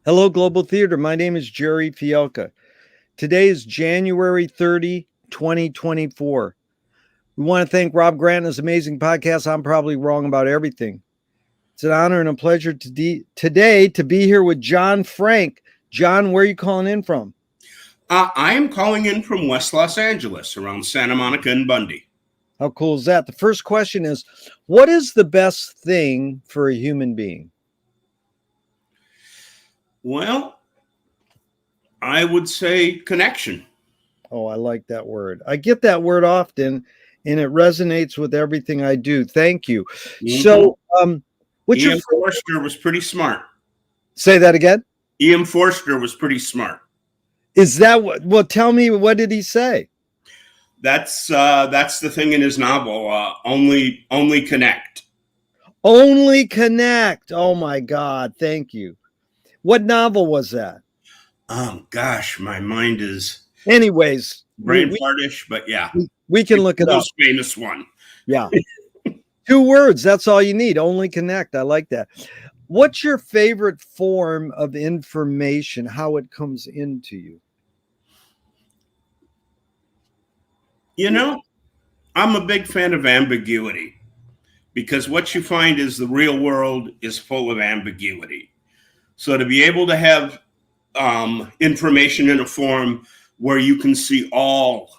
Hello, Global Theater. My name is Jerry Fielka. Today is January 30, 2024. We want to thank Rob Grant and his amazing podcast. I'm probably wrong about everything. It's an honor and a pleasure today to be here with John Frank. John, where are you calling in from? I am calling in from West Los Angeles, around Santa Monica and Bundy. How cool is that? The first question is, what is the best thing for a human being? Well, I would say connection. Oh, I like that word. I get that word often, and it resonates with everything I do. Thank you. Mm-hmm. So, what's E.M. your Forster was pretty smart. Say that again? E.M. Forster was pretty smart. Is that what? Well, tell me, what did he say? That's the thing in his novel. Only connect. Only connect. Oh my God! Thank you. What novel was that? Oh gosh, my mind is Anyways, brain fartish, but yeah, we can look it up. The most famous one. Yeah, 2 words. That's all you need. Only connect. I like that. What's your favorite form of information? How it comes into you? You know, I'm a big fan of ambiguity, because what you find is the real world is full of ambiguity. So to be able to have information in a form where you can see all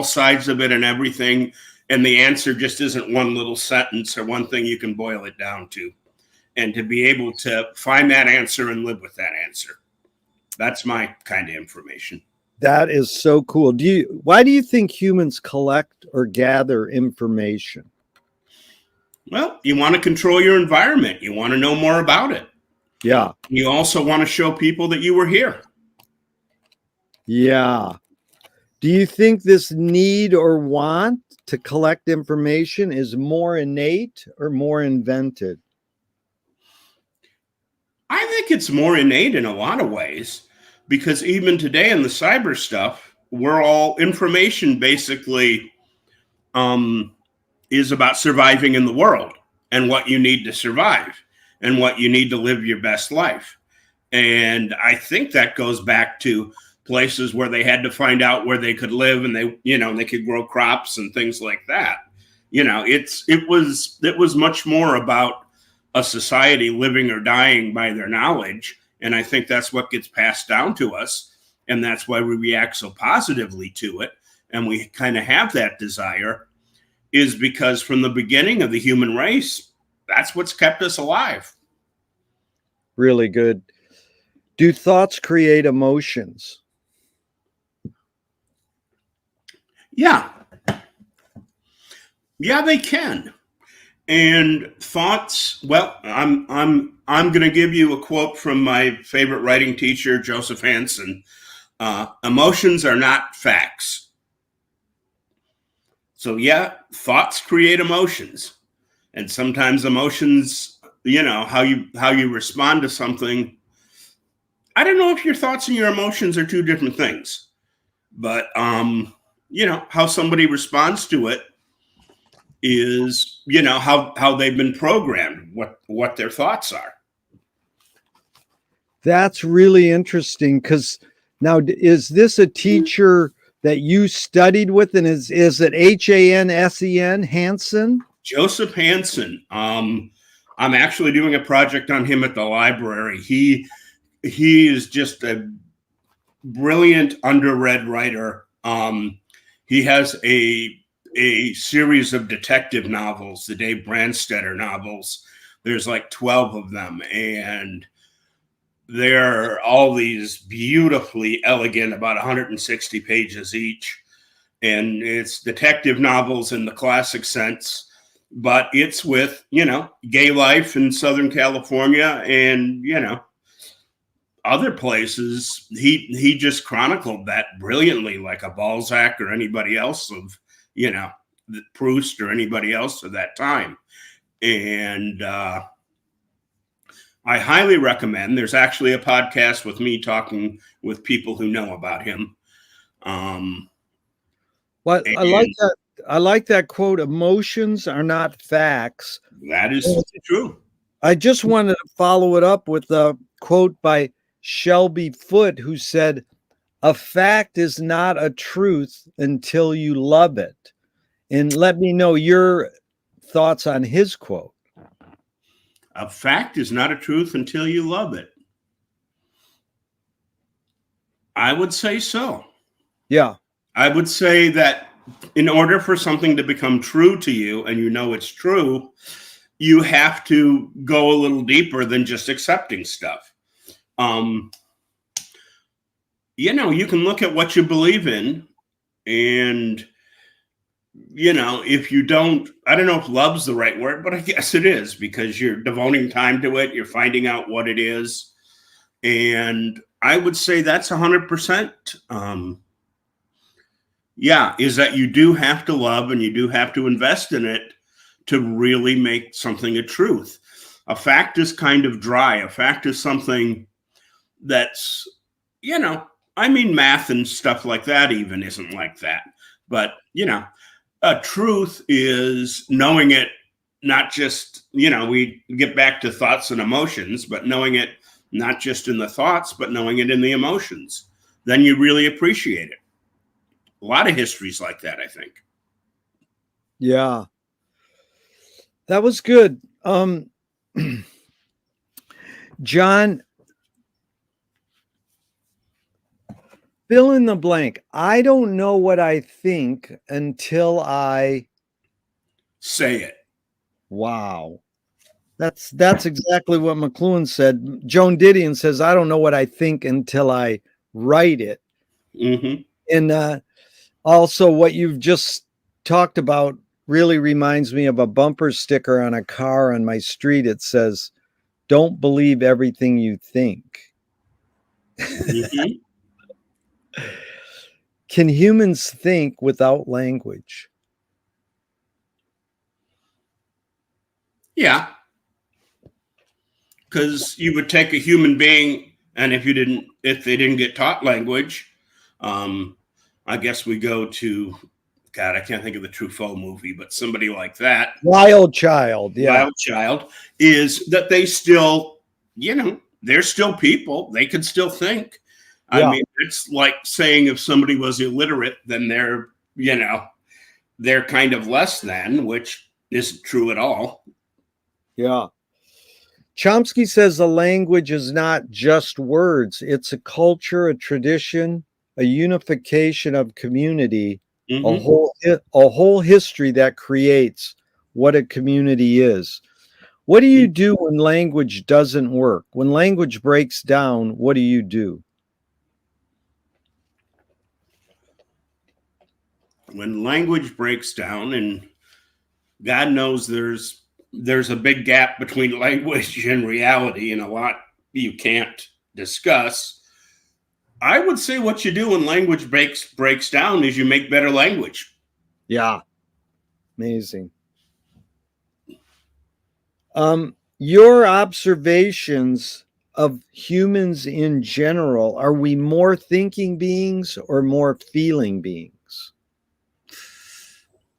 sides of it and everything, and the answer just isn't one little sentence or one thing you can boil it down to, and to be able to find that answer and live with that answer. That's my kind of information. That is so cool. Why do you think humans collect or gather information? Well, you want to control your environment. You want to know more about it. Yeah. You also want to show people that you were here. Yeah. Do you think this need or want to collect information is more innate or more invented? I think it's more innate in a lot of ways, because even today in the cyber stuff, we're all information basically is about surviving in the world and what you need to survive and what you need to live your best life. And I think that goes back to places where they had to find out where they could live, and they could grow crops and things like that. It was much more about a society living or dying by their knowledge. And I think that's what gets passed down to us. And that's why we react so positively to it. And we kind of have that desire, is because from the beginning of the human race, that's what's kept us alive. Really good. Do thoughts create emotions? Yeah. Yeah, they can. And thoughts, well, I'm going to give you a quote from my favorite writing teacher, Joseph Hansen. Emotions are not facts. So yeah, thoughts create emotions. And sometimes emotions, how you respond to something. I don't know if your thoughts and your emotions are two different things, but how somebody responds to it is, how they've been programmed, what their thoughts are. That's really interesting, because now, is this a teacher that you studied with, and is it Hansen, Hansen? Joseph Hansen. I'm actually doing a project on him at the library. He is just a brilliant underread writer. He has a series of detective novels, the Dave Branstetter novels. There's like 12 of them, and they're all these beautifully elegant, about 160 pages each. And it's detective novels in the classic sense, but it's with, gay life in Southern California and, other places. He just chronicled that brilliantly, like a Balzac or anybody else of, Proust or anybody else of that time. And I highly recommend. There's actually a podcast with me talking with people who know about him. Well, I like that. I like that quote. Emotions are not facts. That is true. I just wanted to follow it up with a quote by Shelby Foote, who said, "A fact is not a truth until you love it." And let me know your thoughts on his quote. A fact is not a truth until you love it. I would say so. Yeah. I would say that in order for something to become true to you and you know it's true, you have to go a little deeper than just accepting stuff. You can look at what you believe in, and if you don't, I don't know if love's the right word, but I guess it is, because you're devoting time to it, you're finding out what it is. And I would say that's 100%. Is that you do have to love and you do have to invest in it to really make something a truth. A fact is kind of dry. A fact is something that's, math and stuff like that even isn't like that. But, a truth is knowing it, not just, we get back to thoughts and emotions, but knowing it not just in the thoughts, but knowing it in the emotions. Then you really appreciate it. A lot of histories like that, I think. Yeah. That was good. John, fill in the blank. I don't know what I think until I say it. Wow. That's exactly what McLuhan said. Joan Didion says, "I don't know what I think until I write it." Mm-hmm. And also what you've just talked about really reminds me of a bumper sticker on a car on my street. It says, "Don't believe everything you think." Mm-hmm. Can humans think without language? Yeah. Because you would take a human being, and if they didn't get taught language, I guess we go to, God, I can't think of the Truffaut movie, but somebody like that. Wild Child. Yeah. Wild Child, is that they still, they're still people. They can still think. Yeah. I mean, it's like saying if somebody was illiterate, then they're kind of less than, which isn't true at all. Yeah. Chomsky says a language is not just words. It's a culture, a tradition, a unification of community, Mm-hmm. a whole history that creates what a community is. What do you do when language doesn't work? When language breaks down, what do you do? When language breaks down, and God knows there's a big gap between language and reality, and a lot you can't discuss. I would say what you do when language breaks down is you make better language. Yeah. Amazing. Your observations of humans in general, are we more thinking beings or more feeling beings?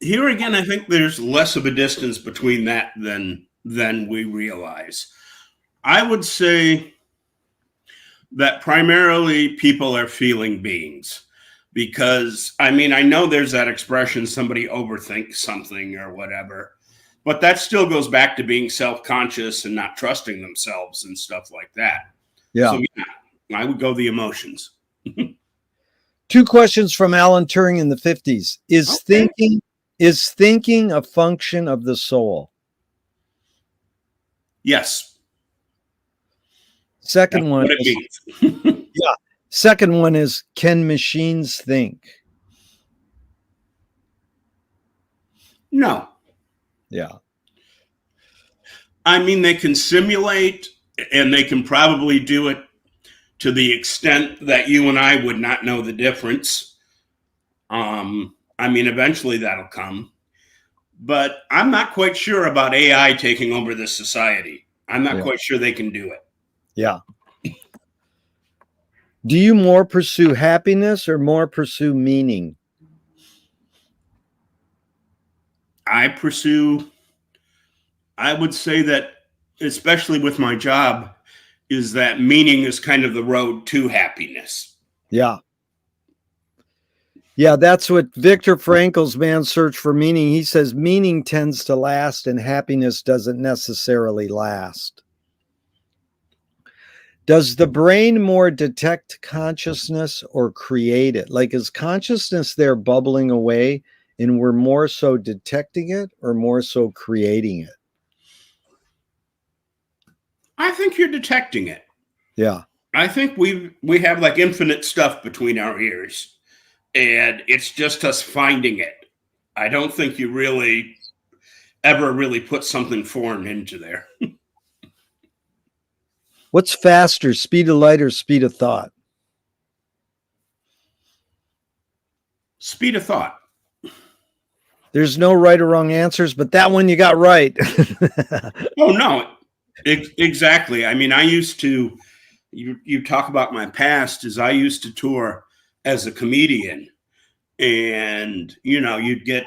Here again, I think there's less of a distance between that than we realize. I would say that primarily people are feeling beings, because I know there's that expression, somebody overthinks something or whatever, but that still goes back to being self-conscious and not trusting themselves and stuff like that. Yeah. So I would go the emotions. Two questions from Alan Turing in the 50s. Is thinking a function of the soul? Yes. Second one what it means. Yeah. Second one is, can machines think? No. Yeah. They can simulate, and they can probably do it to the extent that you and I would not know the difference. Eventually that'll come. But I'm not quite sure about AI taking over this society. I'm not quite sure they can do it. Yeah. Do you more pursue happiness or more pursue meaning? I would say that especially with my job, is that meaning is kind of the road to happiness. Yeah. Yeah, that's what Viktor Frankl's Man's Search for Meaning. He says meaning tends to last and happiness doesn't necessarily last. Does the brain more detect consciousness or create it? Like, is consciousness there bubbling away and we're more so detecting it or more so creating it? I think you're detecting it. Yeah. I think we have like infinite stuff between our ears, and it's just us finding it. I don't think you really ever really put something foreign into there. What's faster, speed of light or speed of thought? Speed of thought. There's no right or wrong answers, but that one you got right. Oh no, exactly. I mean, I used to. You talk about my past. Is I used to tour as a comedian, and you'd get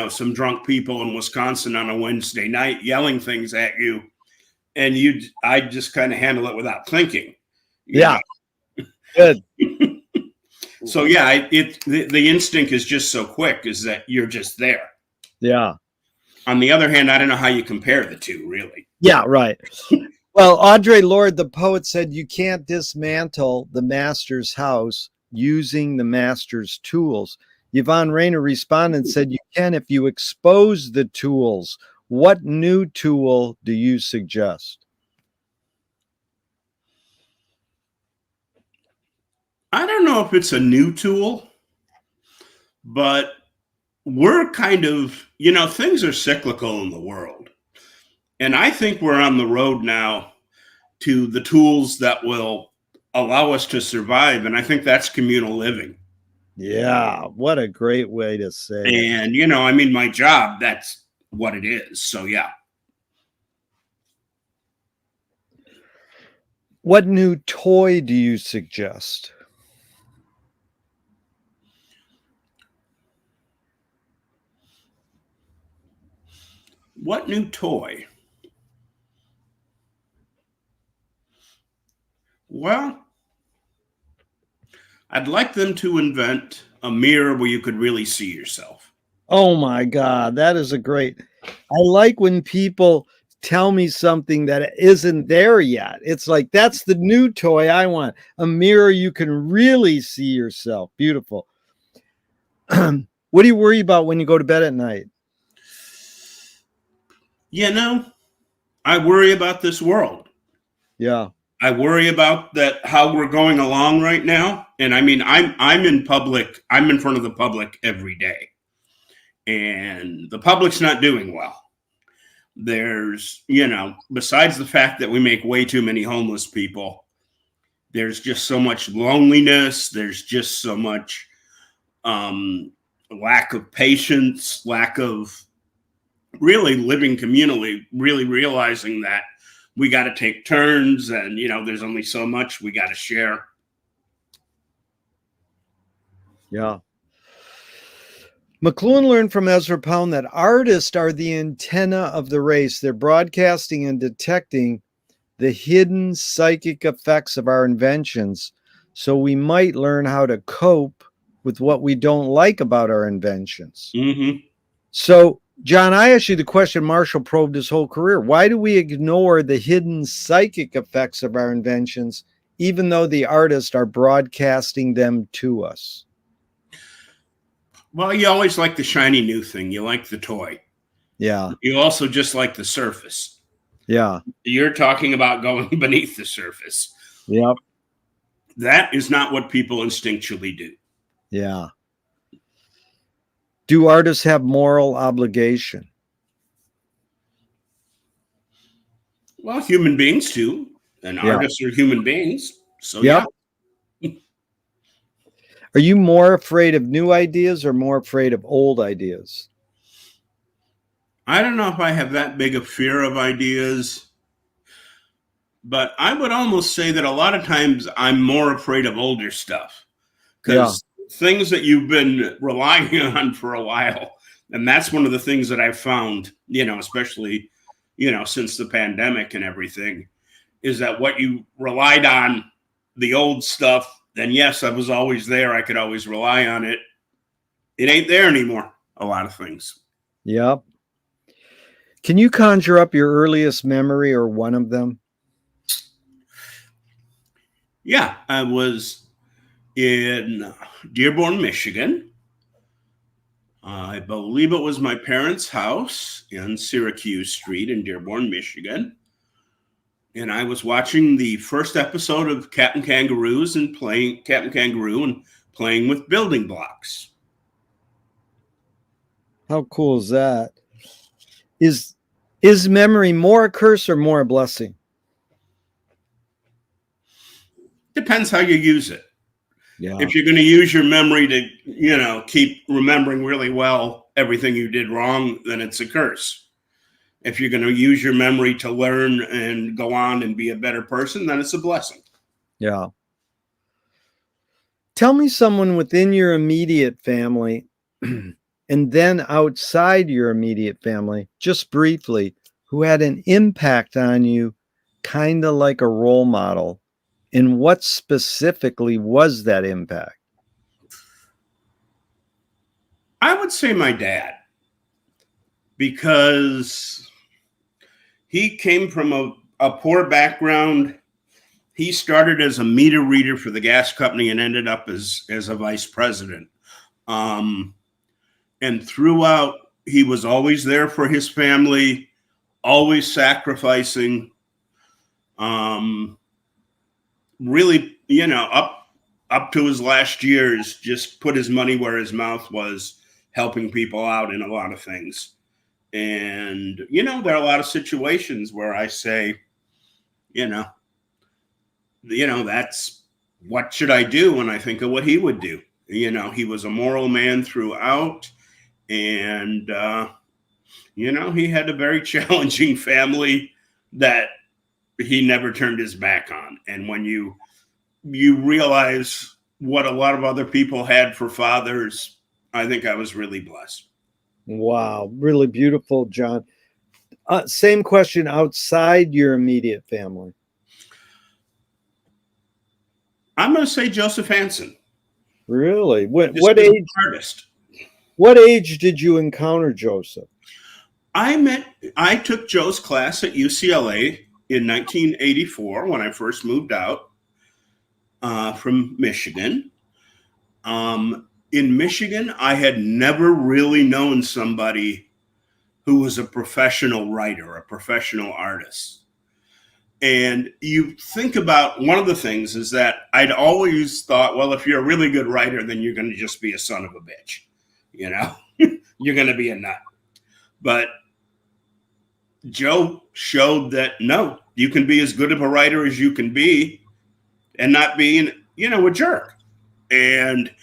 some drunk people in Wisconsin on a Wednesday night yelling things at you, and I'd just kind of handle it without thinking. Yeah. Good. So yeah, the instinct is just so quick, is that you're just there. Yeah. On the other hand, I don't know how you compare the two, really. Yeah, right. Well, Audre Lorde, the poet, said you can't dismantle the master's house using the master's tools. Yvonne Rainer responded and said you can if you expose the tools. What new tool do you suggest? I don't know if it's a new tool, but we're kind of, things are cyclical in the world. And I think we're on the road now to the tools that will allow us to survive. And I think that's communal living. Yeah, what a great way to say it. And, I mean, my job, that's what it is. So, yeah. What new toy do you suggest? What new toy? Well, I'd like them to invent a mirror where you could really see yourself. Oh my God, that is a great. I like when people tell me something that isn't there yet. It's like, that's the new toy I want. A mirror you can really see yourself. Beautiful. What do you worry about when you go to bed at night? I worry about this world. Yeah. I worry about that, how we're going along right now. And I mean, I'm in public. I'm in front of the public every day, and the public's not doing well. There's, besides the fact that we make way too many homeless people, there's just so much loneliness. There's just so much lack of patience, lack of really living communally, really realizing that we got to take turns, and there's only so much we got to share. Yeah. McLuhan learned from Ezra Pound that artists are the antenna of the race. They're broadcasting and detecting the hidden psychic effects of our inventions, so we might learn how to cope with what we don't like about our inventions. Mm-hmm. So, John, I asked you the question Marshall probed his whole career. Why do we ignore the hidden psychic effects of our inventions, even though the artists are broadcasting them to us? Well, you always like the shiny new thing. You like the toy. Yeah. You also just like the surface. Yeah. You're talking about going beneath the surface. Yep. That is not what people instinctually do. Yeah. Do artists have moral obligation? Well, human beings too, and artists are human beings. So yeah. Are you more afraid of new ideas or more afraid of old ideas? I don't know if I have that big a fear of ideas, but I would almost say that a lot of times I'm more afraid of older stuff, because things that you've been relying on for a while. And that's one of the things that I've found, especially, since the pandemic and everything, is that what you relied on, the old stuff, then yes, I was always there. I could always rely on it. It ain't there anymore. A lot of things. Yep. Can you conjure up your earliest memory or one of them? Yeah, I was in Dearborn, Michigan. I believe it was my parents' house in Syracuse Street in Dearborn, Michigan. And I was watching the first episode of Captain Kangaroo and playing with building blocks. How cool is that? Is memory more a curse or more a blessing? Depends how you use it. Yeah. If you're going to use your memory to, keep remembering really well everything you did wrong, then it's a curse. If you're going to use your memory to learn and go on and be a better person, then it's a blessing. Yeah. Tell me someone within your immediate family and then outside your immediate family, just briefly, who had an impact on you, kind of like a role model. And what specifically was that impact? I would say my dad, because he came from a poor background. He started as a meter reader for the gas company and ended up as a vice president. And throughout, he was always there for his family, always sacrificing. Really, up to his last years, just put his money where his mouth was, helping people out in a lot of things. And, there are a lot of situations where I say, that's what should I do when I think of what he would do. He was a moral man throughout. And, he had a very challenging family that he never turned his back on. And when you realize what a lot of other people had for fathers, I think I was really blessed. Wow. Really beautiful, John. Same question outside your immediate family. I'm going to say Joseph Hansen. Really? What age? Artist. What age did you encounter Joseph? I took Joe's class at UCLA in 1984 when I first moved out from Michigan. In Michigan, I had never really known somebody who was a professional writer, a professional artist. And you think about, one of the things is that I'd always thought, well, if you're a really good writer, then you're going to just be a son of a bitch. You're going to be a nut. But Joe showed that, no, you can be as good of a writer as you can be and not being, a jerk. And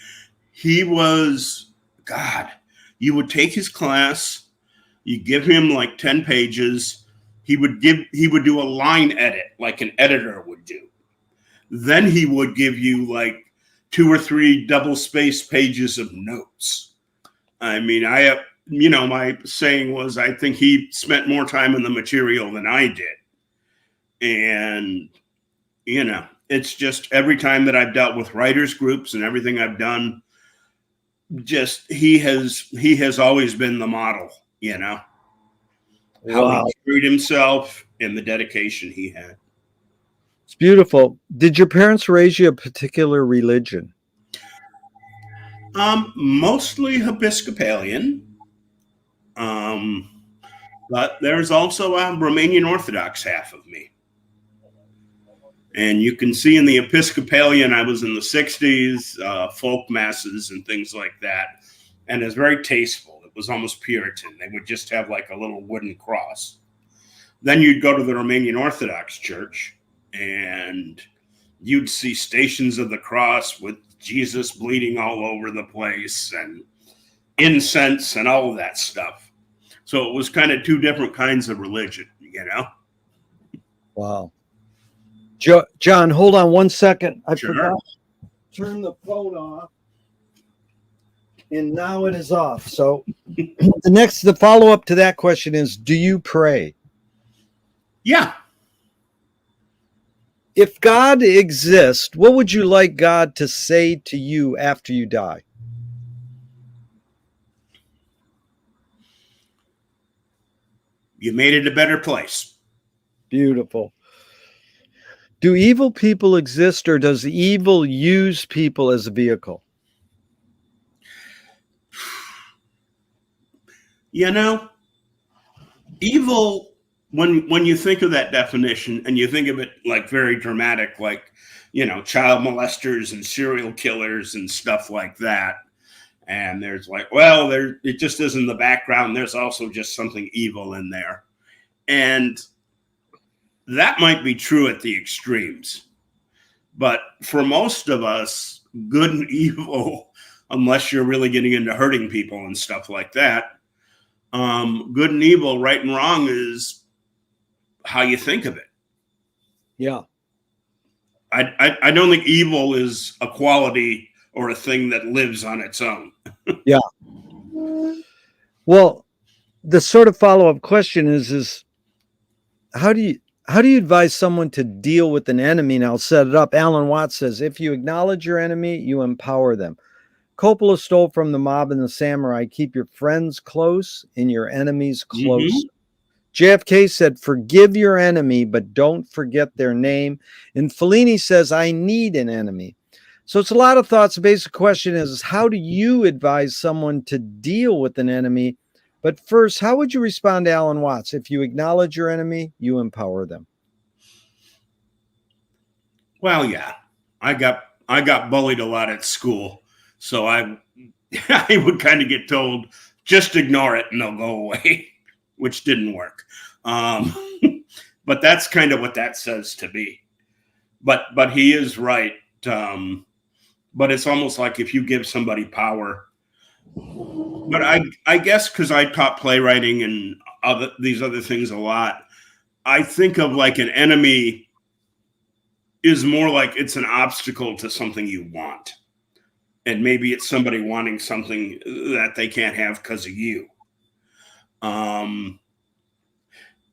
he was, God, you would take his class, you give him like 10 pages. He would do a line edit like an editor would do. Then he would give you like 2 or 3 double-spaced pages of notes. I mean, my saying was, I think he spent more time in the material than I did. And, it's just every time that I've dealt with writers groups and everything I've done, just he has always been the model, how Wow. he treated himself and the dedication he had. It's beautiful. Did your parents raise you a particular religion? Mostly Episcopalian. But there's also a Romanian Orthodox half of me. And you can see in the Episcopalian, I was in the 60s, folk masses and things like that. And it's very tasteful. It was almost Puritan. They would just have like a little wooden cross. Then you'd go to the Romanian Orthodox Church and you'd see Stations of the Cross with Jesus bleeding all over the place and incense and all of that stuff. So it was kind of 2 different kinds of religion, Wow. John, hold on 1 second. I Sure. forgot to turn the phone off. And now it is off. So the follow-up to that question is, do you pray? Yeah. If God exists, what would you like God to say to you after you die? You made it a better place. Beautiful. Do evil people exist, or does evil use people as a vehicle? You know, evil, when you think of that definition and you think of it like very dramatic, like, child molesters and serial killers and stuff like that. And there's like, well, it just is in the background. There's also just something evil in there. And that might be true at the extremes. But for most of us, good and evil, unless you're really getting into hurting people and stuff like that, good and evil, right and wrong is how you think of it. Yeah. I don't think evil is a quality or a thing that lives on its own. Yeah. Well, the sort of follow-up question is how do you advise someone to deal with an enemy? And I'll set it up. Alan Watts says, if you acknowledge your enemy, you empower them. Coppola stole from the mob and the samurai. Keep your friends close and your enemies close. Mm-hmm. JFK said, forgive your enemy, but don't forget their name. And Fellini says, I need an enemy. So it's a lot of thoughts. The basic question is, how do you advise someone to deal with an enemy? But first, how would you respond to Alan Watts? If you acknowledge your enemy, you empower them. Well, yeah, I got bullied a lot at school, so I would kind of get told, just ignore it and they'll go away, which didn't work. But that's kind of what that says to me. But he is right. But it's almost like if you give somebody power. But I guess because I taught playwriting and these other things a lot, I think of like an enemy is more like it's an obstacle to something you want. And maybe it's somebody wanting something that they can't have because of you. And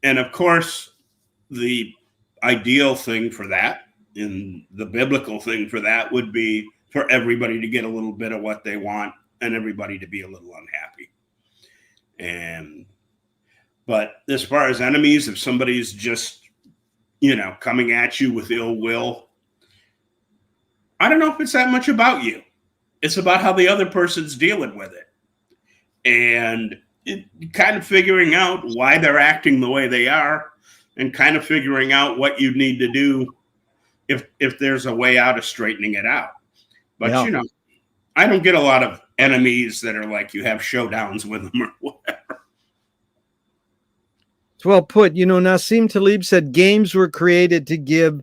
of course, the ideal thing for that, and the biblical thing for that, would be for everybody to get a little bit of what they want and everybody to be a little unhappy. But as far as enemies, if somebody's just, coming at you with ill will, I don't know if it's that much about you. It's about how the other person's dealing with it. And kind of figuring out why they're acting the way they are, and kind of figuring out what you need to do if there's a way out of straightening it out. But, Yeah. I don't get a lot of enemies that are like you have showdowns with them or whatever. It's well put. Nassim Taleb said games were created to give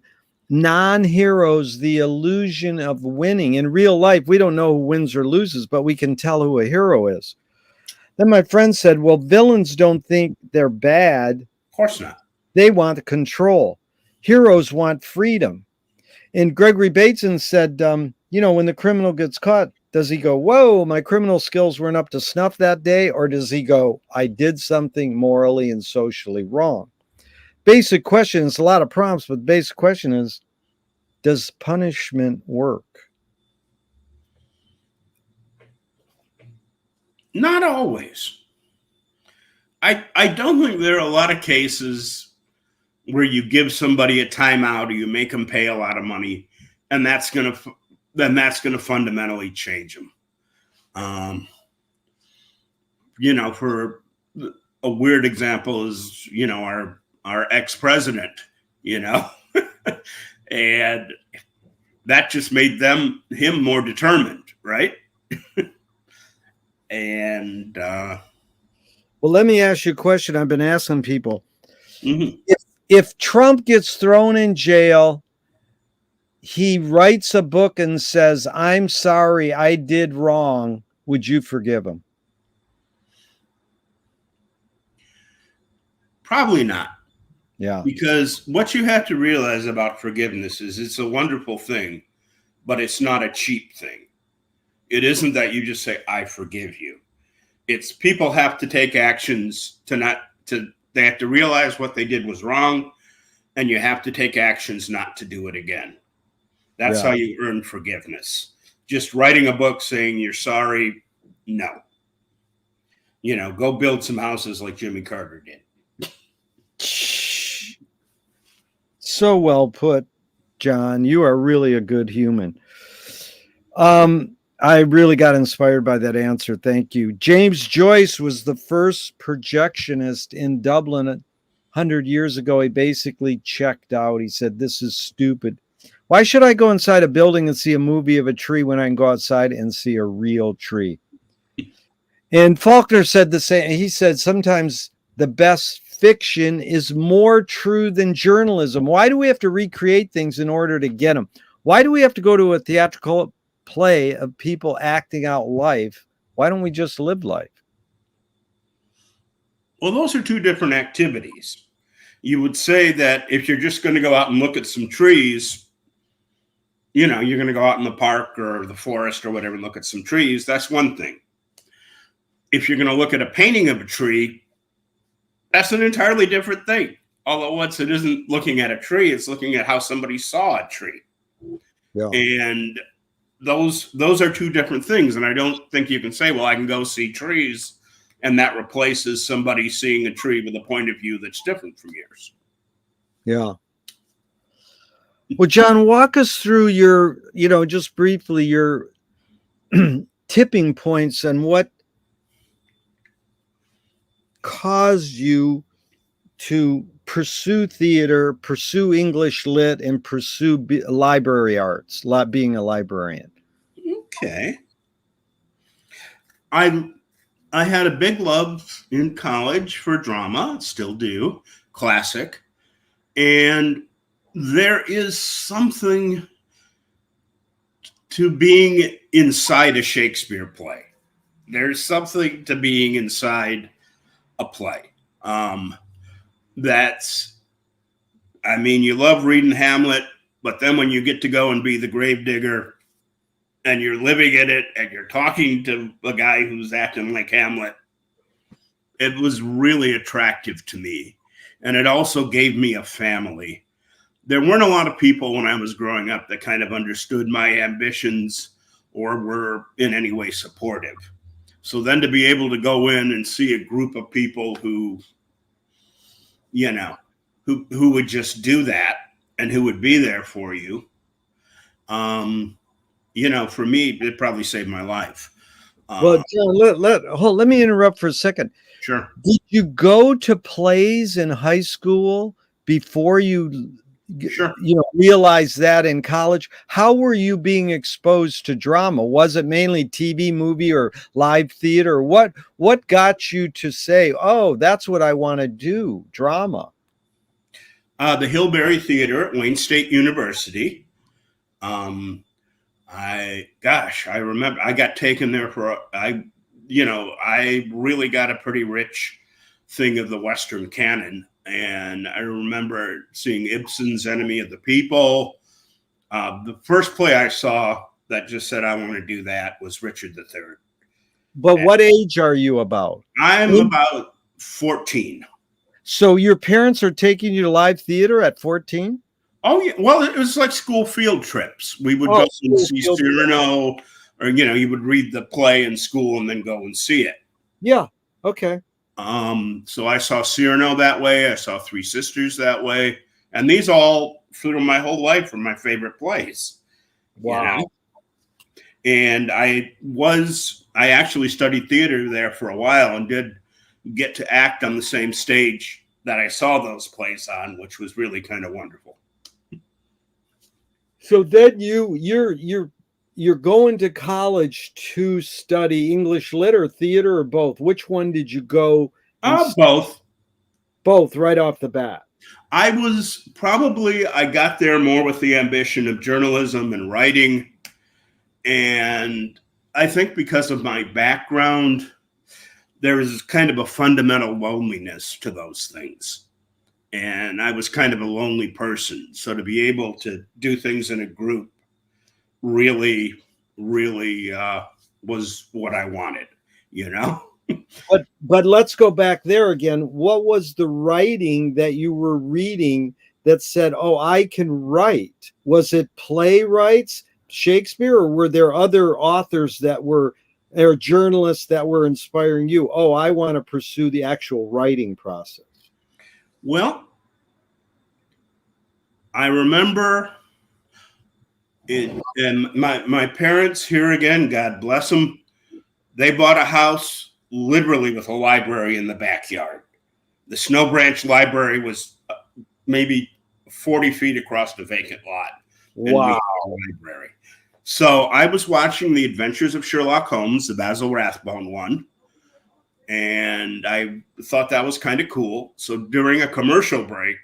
non-heroes the illusion of winning. In real life, we don't know who wins or loses, but we can tell who a hero is. Then my friend said, well, villains don't think they're bad. Of course not. They want control. Heroes want freedom. And Gregory Bateson said, when the criminal gets caught, does he go, whoa, my criminal skills weren't up to snuff that day? Or does he go, I did something morally and socially wrong? Basic question is a lot of prompts, but basic question is, does punishment work? Not always. I don't think there are a lot of cases where you give somebody a timeout or you make them pay a lot of money, and that's going to fundamentally change them. For a weird example is, our ex-president, and that just made him more determined, right? And well, let me ask you a question I've been asking people. Mm-hmm. If Trump gets thrown in jail, he writes a book and says, I'm sorry, I did wrong, would you forgive him? Probably not. Yeah. Because what you have to realize about forgiveness is it's a wonderful thing, but it's not a cheap thing. It isn't that you just say, I forgive you. It's people have to take actions they have to realize what they did was wrong. and you have to take actions not to do it again. That's how you earn forgiveness. Just writing a book saying you're sorry, no. Go build some houses like Jimmy Carter did. So well put, John. You are really a good human. I really got inspired by that answer. Thank you. James Joyce was the first projectionist in Dublin 100 years ago. He basically checked out. He said, "This is stupid. Why should I go inside a building and see a movie of a tree when I can go outside and see a real tree?" And Faulkner said the same. He said, sometimes the best fiction is more true than journalism. Why do we have to recreate things in order to get them? Why do we have to go to a theatrical play of people acting out life? Why don't we just live life? Well, those are two different activities. You would say that if you're just going to go out and look at some trees, you're going to go out in the park or the forest or whatever and look at some trees. That's one thing. If you're going to look at a painting of a tree, that's an entirely different thing. All at once, it isn't looking at a tree, it's looking at how somebody saw a tree. Yeah. And those are two different things. And I don't think you can say, well, I can go see trees, and that replaces somebody seeing a tree with a point of view that's different from yours. Yeah. Well, John, walk us through your, just briefly, your tipping points and what caused you to pursue theater, pursue English lit, and pursue library arts, being a librarian. Okay. I had a big love in college for drama, still do, classic. And there is something to being inside a Shakespeare play. There's something to being inside a play. You love reading Hamlet, but then when you get to go and be the gravedigger and you're living in it and you're talking to a guy who's acting like Hamlet, it was really attractive to me. And it also gave me a family. There weren't a lot of people when I was growing up that kind of understood my ambitions or were in any way supportive. So then to be able to go in and see a group of people who would just do that and who would be there for you, for me, it probably saved my life. Well, John, let me interrupt for a second. Sure. Did you go to plays in high school before you realized that in college? How were you being exposed to drama? Was it mainly TV, movie, or live theater? What got you to say, oh, that's what I want to do, drama? The Hillberry Theater at Wayne State University. I remember I got taken there I really got a pretty rich thing of the Western canon. And I remember seeing Ibsen's Enemy of the People. The first play I saw that just said, I want to do that, was Richard III. But what age are you about? I'm about 14. So your parents are taking you to live theater at 14? Oh, yeah. Well, it was like school field trips. We would go and see Cyrano, or, you would read the play in school and then go and see it. Yeah. Okay. So I saw Cyrano that way. I saw Three Sisters that way. And these all, through my whole life, were my favorite plays. Wow. And I actually studied theater there for a while and did get to act on the same stage that I saw those plays on, which was really kind of wonderful. So then you're going to college to study English lit or theater, or both? Which one did you go? Both. Both right off the bat. I got there more with the ambition of journalism and writing. And I think because of my background, there is kind of a fundamental loneliness to those things. And I was kind of a lonely person. So to be able to do things in a group really, really was what I wanted, But let's go back there again. What was the writing that you were reading that said, "Oh, I can write"? Was it playwrights, Shakespeare, or were there other authors that were, or journalists that were inspiring you? Oh, I want to pursue the actual writing process. Well, I remember it, and my parents, here again, God bless them, they bought a house literally with a library in the backyard. The Snow Branch Library was maybe 40 feet across the vacant lot, and we Wow. had a library. So I was watching The Adventures of Sherlock Holmes, the Basil Rathbone one, and I thought that was kind of cool. So during a commercial break,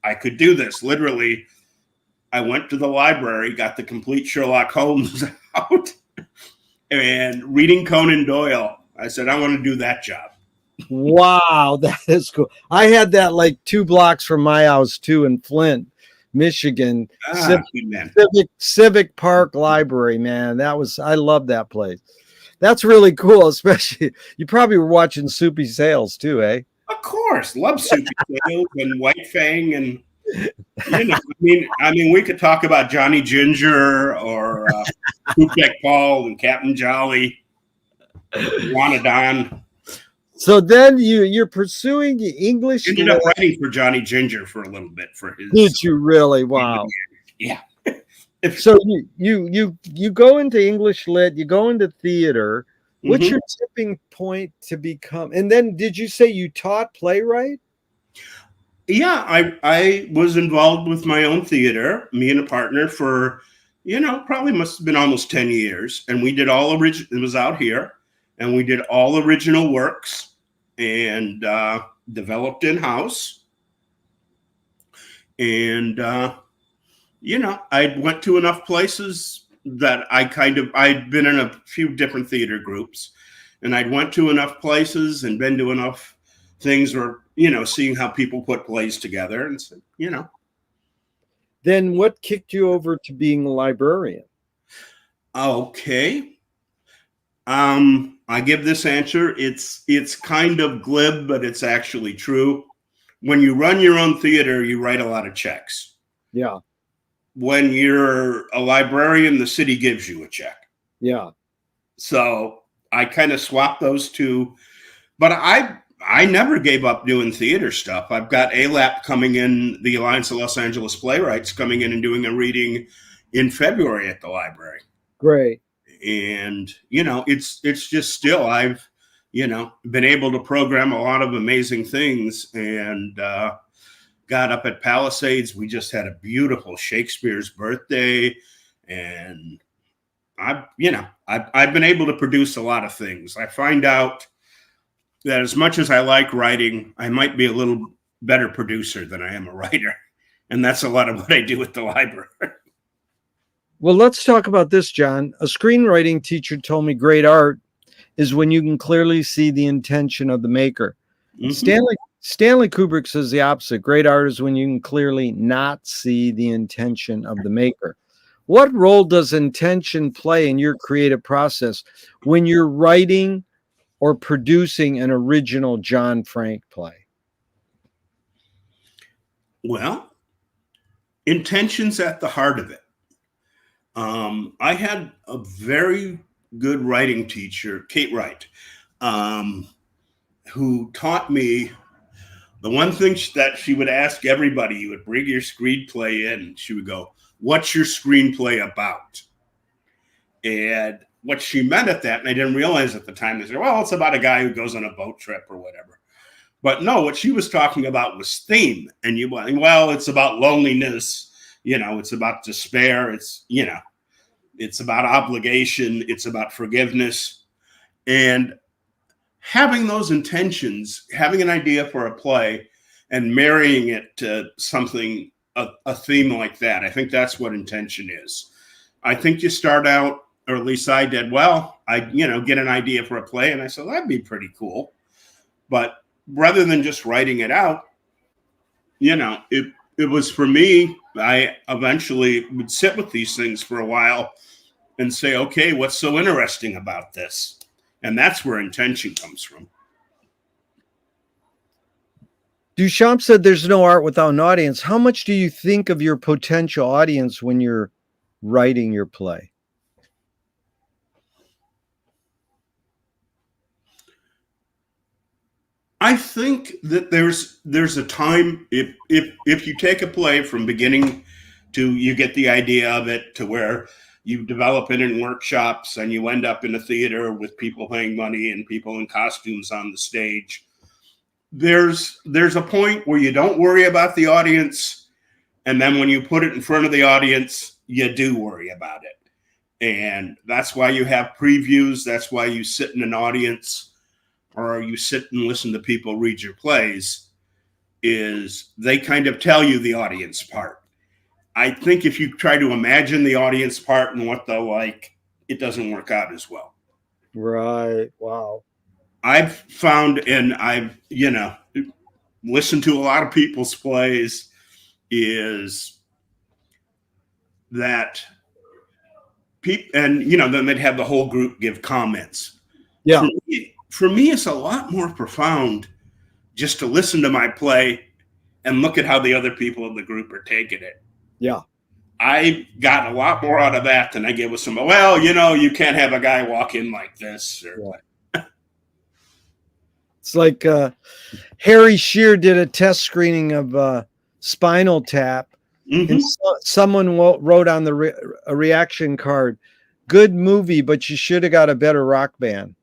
I could do this. Literally, I went to the library, got the complete Sherlock Holmes out, and reading Conan Doyle. I said, I want to do that job. Wow, that is cool. I had that like 2 blocks from my house too in Flint, Michigan. Good man. Civic Park Library, man. I love that place. That's really cool, especially you probably were watching Soupy Sales too, eh? Of course, love Soupy Sales and White Fang, and I mean, we could talk about Johnny Ginger or Koopek Paul and Captain Jolly, Wanadon. So then you're pursuing English. Ended up writing for Johnny Ginger for a little bit for his. Did you really? Wow. Yeah. So you go into English lit, you go into theater. What's your tipping point to become? And then did you say you taught playwright? Yeah, I was involved with my own theater, me and a partner, for probably must have been almost 10 years, and we did all original. It was out here, and we did all original works and developed in house. And I went to enough places that I'd been in a few different theater groups, and I'd went to enough places and been to enough things where, seeing how people put plays together, and said, Then what kicked you over to being a librarian? Okay. I give this answer. It's kind of glib, but it's actually true. When you run your own theater, you write a lot of checks. Yeah. When you're a librarian, the city gives you a check. Yeah. So I kind of swapped those two, but I never gave up doing theater stuff. I've got ALAP coming in, the Alliance of Los Angeles Playwrights, coming in and doing a reading in February at the library. Great. And it's just still, I've been able to program a lot of amazing things. And got up at Palisades. We just had a beautiful Shakespeare's birthday, and I've been able to produce a lot of things. I find out that as much as I like writing, I might be a little better producer than I am a writer, and that's a lot of what I do at the library. Well, let's talk about this, John. A screenwriting teacher told me great art is when you can clearly see the intention of the maker. Mm-hmm. Stanley Kubrick says the opposite. Great art is when you can clearly not see the intention of the maker. What role does intention play in your creative process when you're writing or producing an original John Frank play? Well, intention's at the heart of it. I had a very good writing teacher, Kate Wright, who taught me the one thing that she would ask everybody. You would bring your screenplay in, and she would go, "What's your screenplay about?" And what she meant at that, and I didn't realize at the time, is, well, it's about a guy who goes on a boat trip or whatever. But no, what she was talking about was theme. And it's about loneliness. It's about despair. It's about obligation. It's about forgiveness. And having those intentions, having an idea for a play and marrying it to something, a theme like that, I think that's what intention is. I think you start out, or at least I did, I get an idea for a play, and I said, that'd be pretty cool. But rather than just writing it out, it was, for me, I eventually would sit with these things for a while and say, okay, what's so interesting about this? And that's where intention comes from. Duchamp said there's no art without an audience. How much do you think of your potential audience when you're writing your play? I think that there's a time if you take a play from beginning to you get the idea of it to where you develop it in workshops and you end up in a theater with people paying money and people in costumes on the stage. There's a point where you don't worry about the audience, and then when you put it in front of the audience, you do worry about it. And that's why you have previews. That's why you sit in an audience or you sit and listen to people read your plays, is they kind of tell you the audience part. I think if you try to imagine the audience part and what they'll like, it doesn't work out as well. Right. Wow. I've found, and I've, listened to a lot of people's plays, is that people, and, then they'd have the whole group give comments. Yeah. For me, it's a lot more profound just to listen to my play and look at how the other people in the group are taking it. Yeah. I got a lot more out of that than I get with some, well, you can't have a guy walk in like this. Or yeah. It's like Harry Shearer did a test screening of Spinal Tap. Mm-hmm. And someone wrote on the a reaction card, "Good movie, but you should have got a better rock band."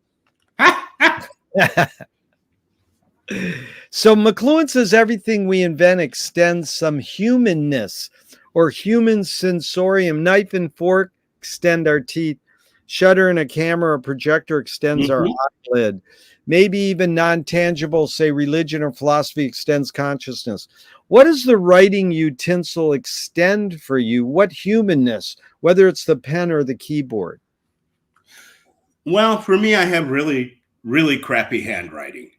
So McLuhan says everything we invent extends some humanness or human sensorium. Knife and fork extend our teeth. Shutter in a camera or projector extends our eyelid. Maybe even non-tangible, say religion or philosophy, extends consciousness. What does the writing utensil extend for you? What humanness, whether it's the pen or the keyboard? Well, for me, I have really, really crappy handwriting.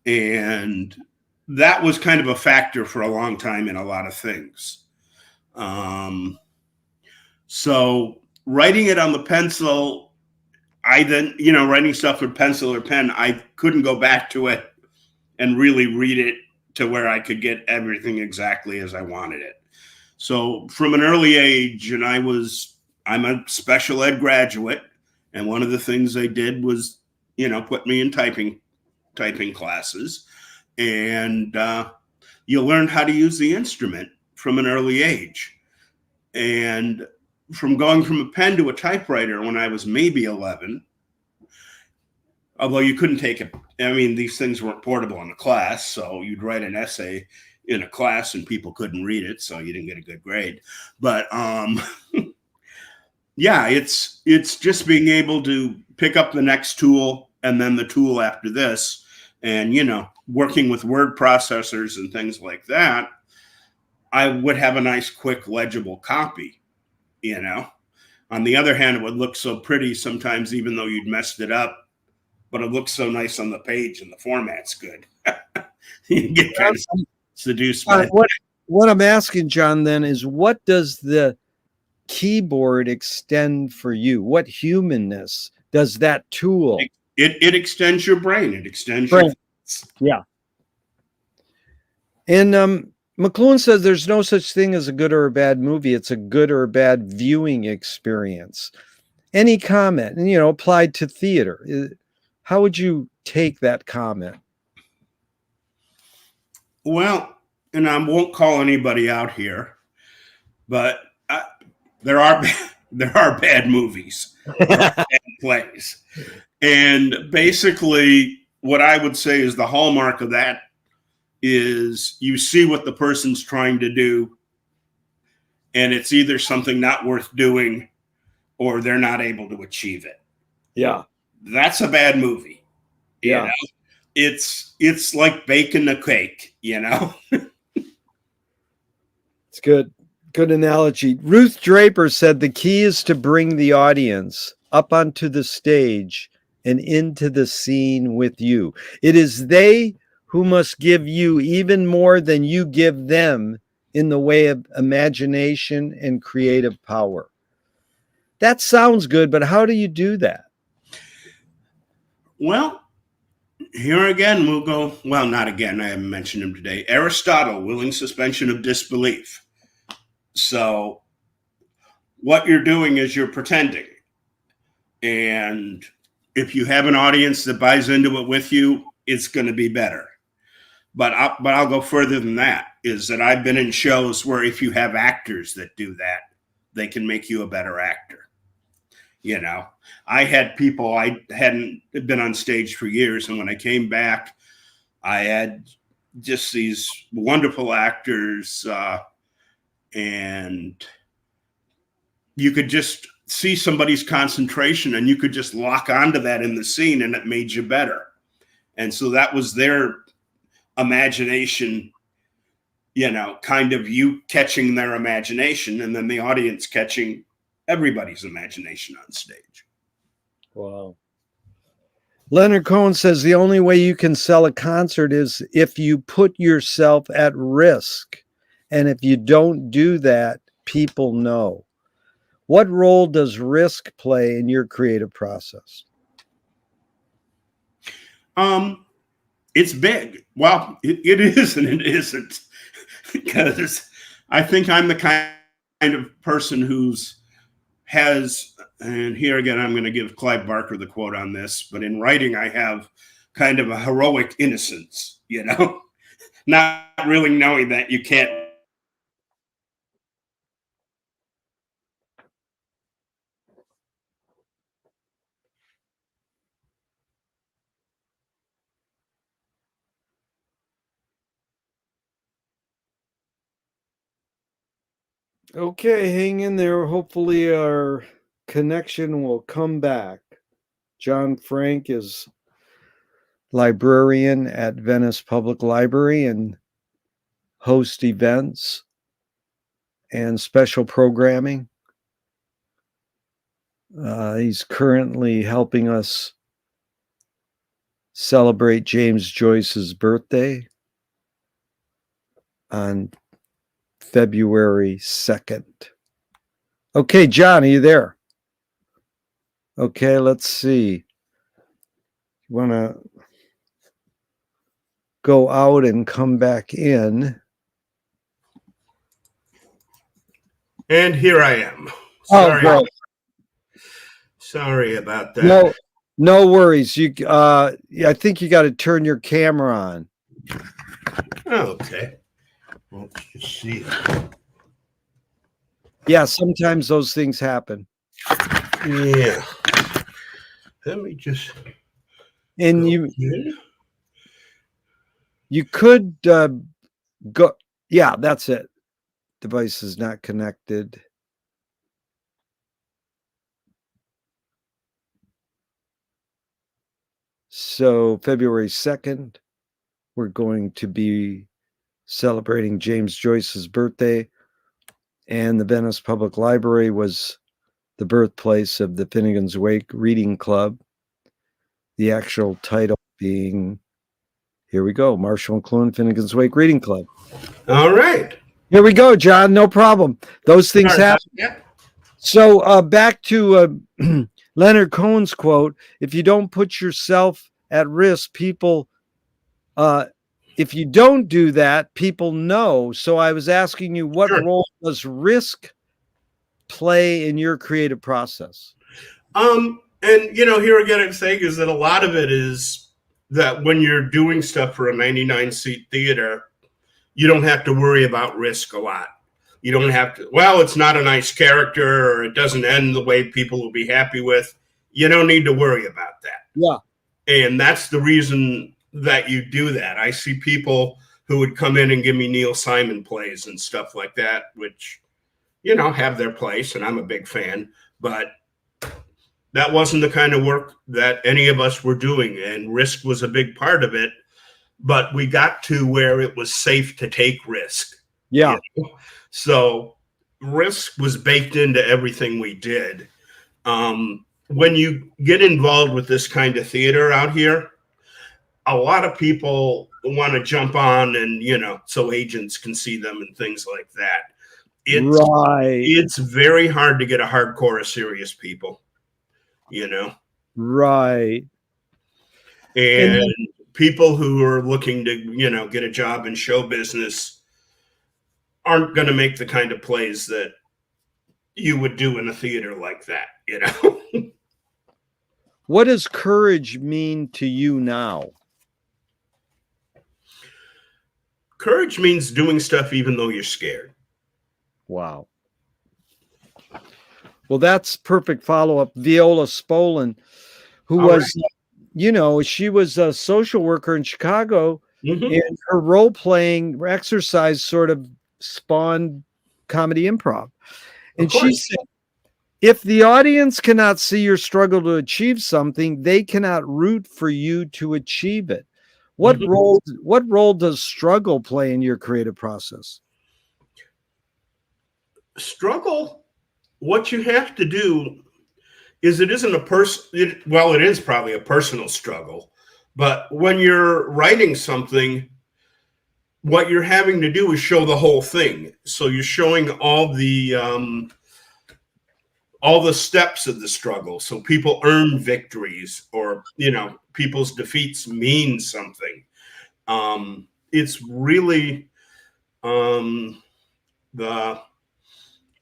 And that was kind of a factor for a long time in a lot of things. So writing it on the pencil, I then, writing stuff with pencil or pen, I couldn't go back to it and really read it to where I could get everything exactly as I wanted it. So from an early age, and I'm a special ed graduate, and one of the things they did was, put me in typing classes, and you learn how to use the instrument from an early age. And from going from a pen to a typewriter when I was maybe 11, although you couldn't take it. I mean, these things weren't portable in a class, so you'd write an essay in a class and people couldn't read it, so you didn't get a good grade. But yeah, it's just being able to pick up the next tool and then the tool after this, and working with word processors and things like that, I would have a nice, quick, legible copy. On the other hand, it would look so pretty sometimes, even though you'd messed it up, but it looks so nice on the page and the format's good. You get kind of seduced by what I'm asking, John, then, is what does the keyboard extend for you? What humanness does that tool? It extends your brain. It extends your yeah. And McLuhan says there's no such thing as a good or a bad movie. It's a good or a bad viewing experience. Any comment, and applied to theater, how would you take that comment? Well, and I won't call anybody out here, but there are bad movies, bad plays. And basically what I would say is the hallmark of that is you see what the person's trying to do, and it's either something not worth doing or they're not able to achieve it. Yeah. That's a bad movie. Yeah. It's like baking a cake, It's good. Good analogy. Ruth Draper said the key is to bring the audience up onto the stage and into the scene with you. It is they who must give you even more than you give them in the way of imagination and creative power. That sounds good, but how do you do that? Well, here again, we'll go, well, not again, I haven't mentioned him today. Aristotle, willing suspension of disbelief. So what you're doing is you're pretending. And if you have an audience that buys into it with you, it's going to be better. But I'll go further than that, is that I've been in shows where if you have actors that do that, they can make you a better actor. You know, I had people, I hadn't been on stage for years. And when I came back, I had just these wonderful actors. And you could just see somebody's concentration and you could just lock onto that in the scene and it made you better. And so that was their imagination, you know, kind of you catching their imagination and then the audience catching everybody's imagination on stage. Wow. Leonard Cohen says the only way you can sell a concert is if you put yourself at risk. And if you don't do that, people know. What role does risk play in your creative process? It's big. Well, it is and it isn't, because I think I'm the kind of person has, and here again, I'm going to give Clive Barker the quote on this, but in writing, I have kind of a heroic innocence, you know, not really knowing that you can't. Okay, hang in there. Hopefully our connection will come back. John Frank is librarian at Venice Public Library and hosts events and special programming. He's currently helping us celebrate James Joyce's birthday on February 2nd. Okay, John, are you there? Okay, let's see. You want to go out and come back in? And here I am. Sorry. Sorry about that. No worries. I think you got to turn your camera on. Okay. Let's just see. Yeah, sometimes those things happen. Yeah. Let me just. And you could go. Yeah, that's it. Device is not connected. So February 2nd, we're going to be celebrating James Joyce's birthday. And the Venice Public Library was the birthplace of the Finnegan's Wake Reading Club. The actual title being, here we go, Marshall McLuhan Finnegan's Wake Reading Club. All right. Here we go, John. No problem. Those things happen. Yeah. So back to Leonard Cohen's quote, if you don't put yourself at risk, people, if you don't do that, people know. So I was asking you, what role does risk play in your creative process? And, you know, here again, I'm saying is that a lot of it is that when you're doing stuff for a 99-seat theater, you don't have to worry about risk a lot. You don't have to, well, it's not a nice character or it doesn't end the way people will be happy with. You don't need to worry about that. Yeah. And that's the reason that you do that. I see people who would come in and give me Neil Simon plays and stuff like that, which, you know, have their place, and I'm a big fan, but that wasn't the kind of work that any of us were doing, and risk was a big part of it, but we got to where it was safe to take risk. Yeah. You know? So risk was baked into everything we did. When you get involved with this kind of theater out here, a lot of people want to jump on and, you know, so agents can see them and things like that. It's very hard to get a hard core of serious people, you know? Right. And people who are looking to, get a job in show business aren't going to make the kind of plays that you would do in a theater like that. What does courage mean to you now? Courage means doing stuff even though you're scared. Wow. Well, that's perfect follow-up. Viola Spolin, who was, she was a social worker in Chicago, and her role-playing exercise sort of spawned comedy improv. And she said, if the audience cannot see your struggle to achieve something, they cannot root for you to achieve it. What role does struggle play in your creative process? Struggle, what you have to do is it isn't it is probably a personal struggle, but when you're writing something, what you're having to do is show the whole thing. So you're showing all the steps of the struggle. So people earn victories, or, people's defeats mean something. It's really,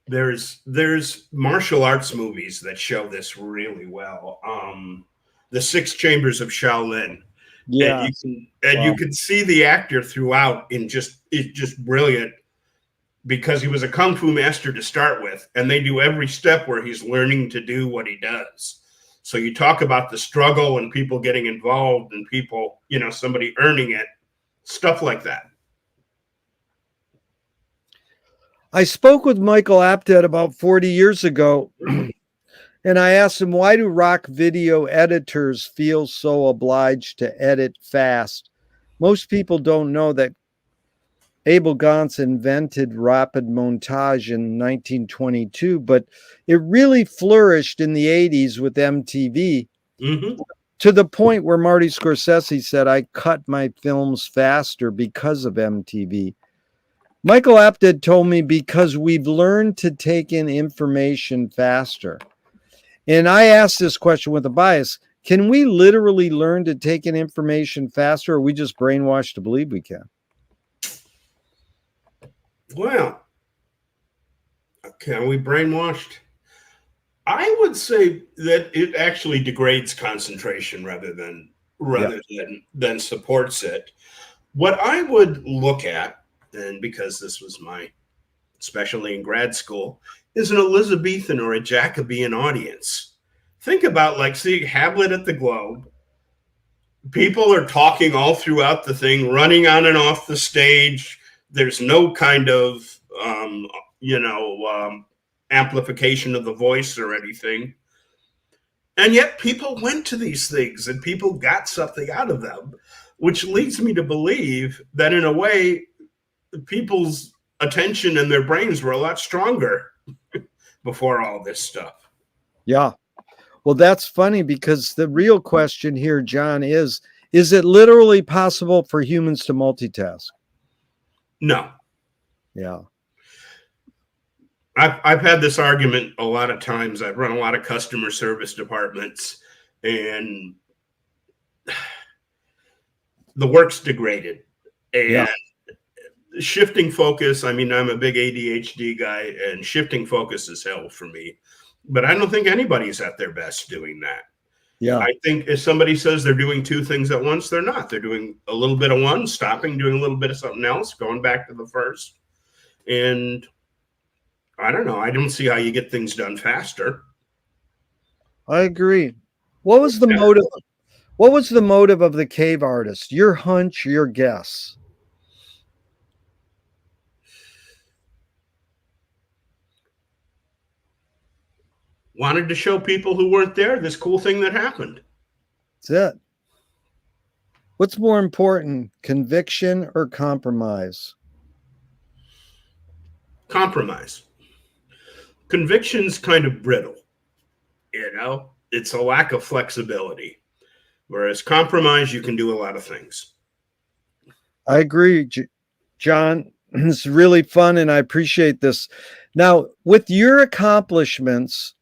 there's martial arts movies that show this really well. The Six Chambers of Shaolin. Yeah. And you can see the actor throughout it's just brilliant, because he was a kung fu master to start with, and they do every step where he's learning to do what he does. So you talk about the struggle and people getting involved and people, somebody earning it, stuff like that. I spoke with Michael Apted about 40 years ago, and I asked him, why do rock video editors feel so obliged to edit fast? Most people don't know that Abel Gance invented rapid montage in 1922, but it really flourished in the 80s with MTV, to the point where Marty Scorsese said, I cut my films faster because of MTV. Michael Apted told me, because we've learned to take in information faster. And I asked this question with a bias. Can we literally learn to take in information faster, or are we just brainwashed to believe we can? Well, can we brainwashed? I would say that it actually degrades concentration rather than supports it. What I would look at, and because this was my specialty in grad school, is an Elizabethan or a Jacobean audience. Think about seeing Hamlet at the Globe. People are talking all throughout the thing, running on and off the stage. There's no kind of, amplification of the voice or anything. And yet people went to these things and people got something out of them, which leads me to believe that in a way, people's attention and their brains were a lot stronger before all this stuff. Yeah. Well, that's funny, because the real question here, John, is it literally possible for humans to multitask? No. Yeah. I've had this argument a lot of times. I've run a lot of customer service departments, and the work's degraded. And shifting focus, I'm a big ADHD guy, and shifting focus is hell for me. But I don't think anybody's at their best doing that. Yeah. I think if somebody says they're doing two things at once, they're not. They're doing a little bit of one, stopping, doing a little bit of something else, going back to the first. And I don't know. I don't see how you get things done faster. I agree. What was the motive? What was the motive of the cave artist? Your hunch, your guess. Wanted to show people who weren't there this cool thing that happened. That's it. What's more important, conviction or compromise? Compromise. Conviction's kind of brittle. It's a lack of flexibility. Whereas compromise, you can do a lot of things. I agree, John. It's really fun, and I appreciate this. Now, with your accomplishments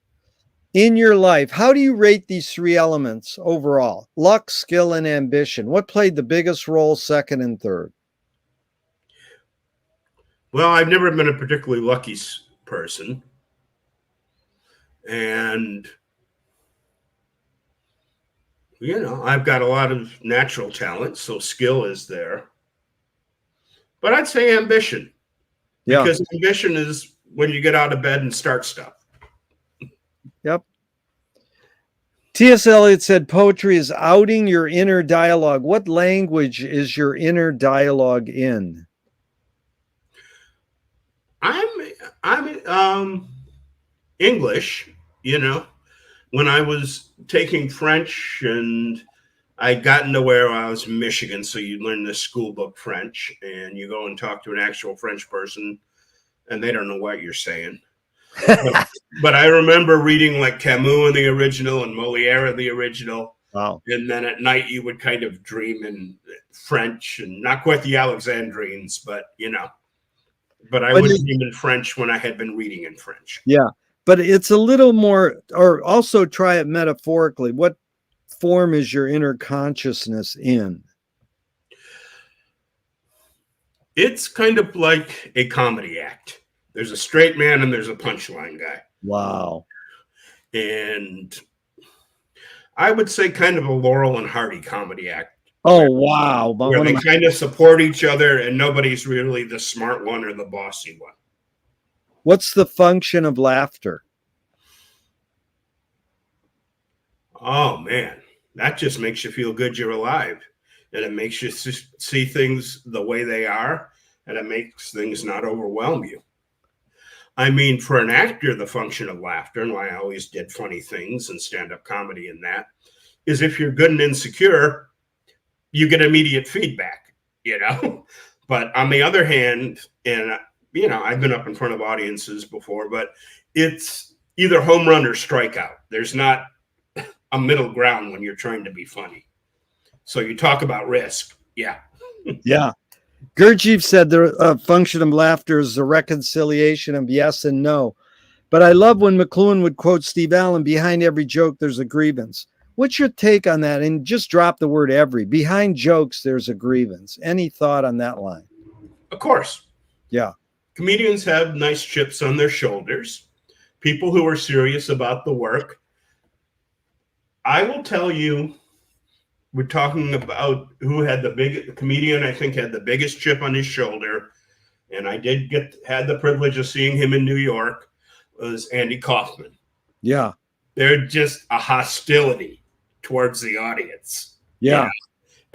In your life, how do you rate these three elements overall? Luck, skill, and ambition. What played the biggest role, second and third? Well, I've never been a particularly lucky person. And, I've got a lot of natural talent, so skill is there. But I'd say ambition, Yeah. because ambition is when you get out of bed and start stuff. Yep. T.S. Eliot said poetry is outing your inner dialogue. What language is your inner dialogue in? I'm English, when I was taking French, and I'd gotten to where I was in Michigan, so you learn this school book French, and you go and talk to an actual French person, and they don't know what you're saying. But I remember reading like Camus in the original and Moliere in the original. Wow. And then at night you would kind of dream in French, and not quite the Alexandrines, but But I would dream in French when I had been reading in French. Yeah. But it's a little more, or also try it metaphorically. What form is your inner consciousness in? It's kind of like a comedy act. There's a straight man and there's a punchline guy. Wow. And I would say kind of a Laurel and Hardy comedy act. Oh, wow. Where they kind of support each other and nobody's really the smart one or the bossy one. What's the function of laughter? Oh, man. That just makes you feel good you're alive. And it makes you see things the way they are. And it makes things not overwhelm you. I mean, for an actor, the function of laughter, and why I always did funny things and stand-up comedy in that, is if you're good and insecure, you get immediate feedback, But on the other hand, and, I've been up in front of audiences before, but it's either home run or strikeout. There's not a middle ground when you're trying to be funny. So you talk about risk. Yeah. Yeah. Gurdjieff said the function of laughter is the reconciliation of yes and no. But I love when McLuhan would quote Steve Allen, behind every joke, there's a grievance. What's your take on that? And just drop the word every. Behind jokes, there's a grievance. Any thought on that line? Of course. Yeah. Comedians have nice chips on their shoulders. People who are serious about the work. I will tell you, we're talking about who had the biggest comedian, I think, had the biggest chip on his shoulder. And I had the privilege of seeing him in New York, was Andy Kaufman. Yeah. They're just a hostility towards the audience. Yeah.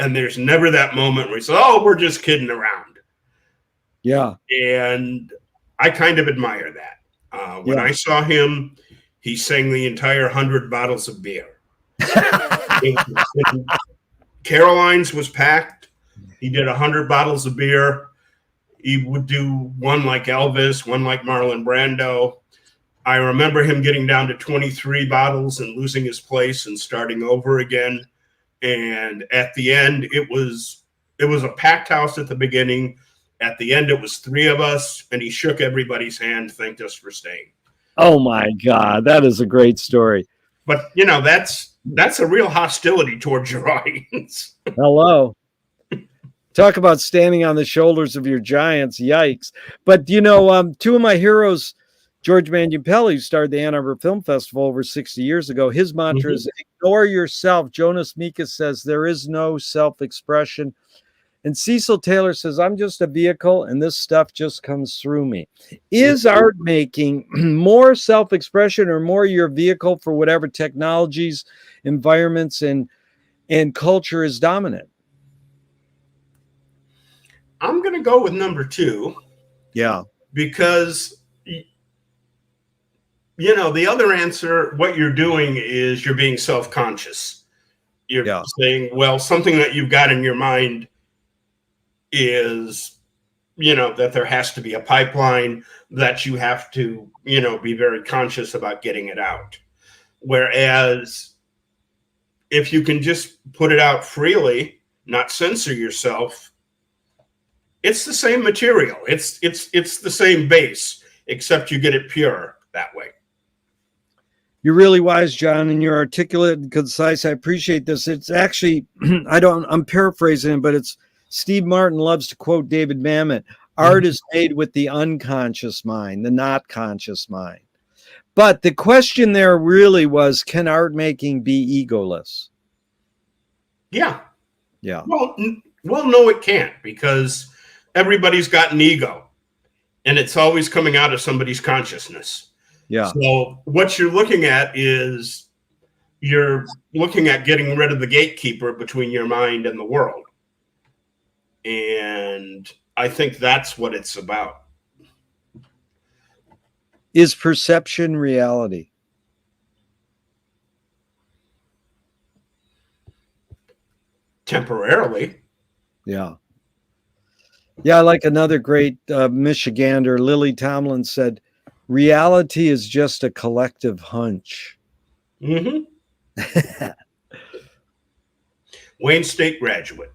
And there's never that moment where he says, oh, we're just kidding around. Yeah. And I kind of admire that. When I saw him, he sang the entire 100 bottles of beer. Caroline's was packed. He did 100 bottles of beer. He would do one like Elvis, one like Marlon Brando. I remember him getting down to 23 bottles and losing his place and starting over again. And at the end, it was a packed house at the beginning. At the end, it was 3 of us, and he shook everybody's hand, thanked us for staying. Oh my God, that is a great story. But that's a real hostility towards your audience. Hello. Talk about standing on the shoulders of your giants. Yikes. But, 2 of my heroes, George Mangiapelli, who started the Ann Arbor Film Festival over 60 years ago, his mantra is ignore yourself. Jonas Mekas says there is no self-expression. And Cecil Taylor says, I'm just a vehicle and this stuff just comes through me. Is art making more self-expression or more your vehicle for whatever technologies, environments, and culture is dominant? I'm going to go with number 2. Yeah. Because, the other answer, what you're doing is you're being self-conscious. You're saying, well, something that you've got in your mind is, that there has to be a pipeline, that you have to, be very conscious about getting it out. Whereas if you can just put it out freely, not censor yourself, it's the same material. It's the same base, except you get it pure that way. You're really wise, John, and you're articulate and concise. I appreciate this. It's actually, I'm paraphrasing it, but it's Steve Martin loves to quote David Mamet. Art is made with the unconscious mind, the not conscious mind. But the question there really was, can art making be egoless? Yeah. Yeah. Well, no, it can't, because everybody's got an ego, and it's always coming out of somebody's consciousness. Yeah. So what you're looking at is you're looking at getting rid of the gatekeeper between your mind and the world. And I think that's what it's about. Is perception reality? Temporarily. Yeah. Yeah, like another great Michigander, Lily Tomlin, said, reality is just a collective hunch. Mm-hmm. Wayne State graduate.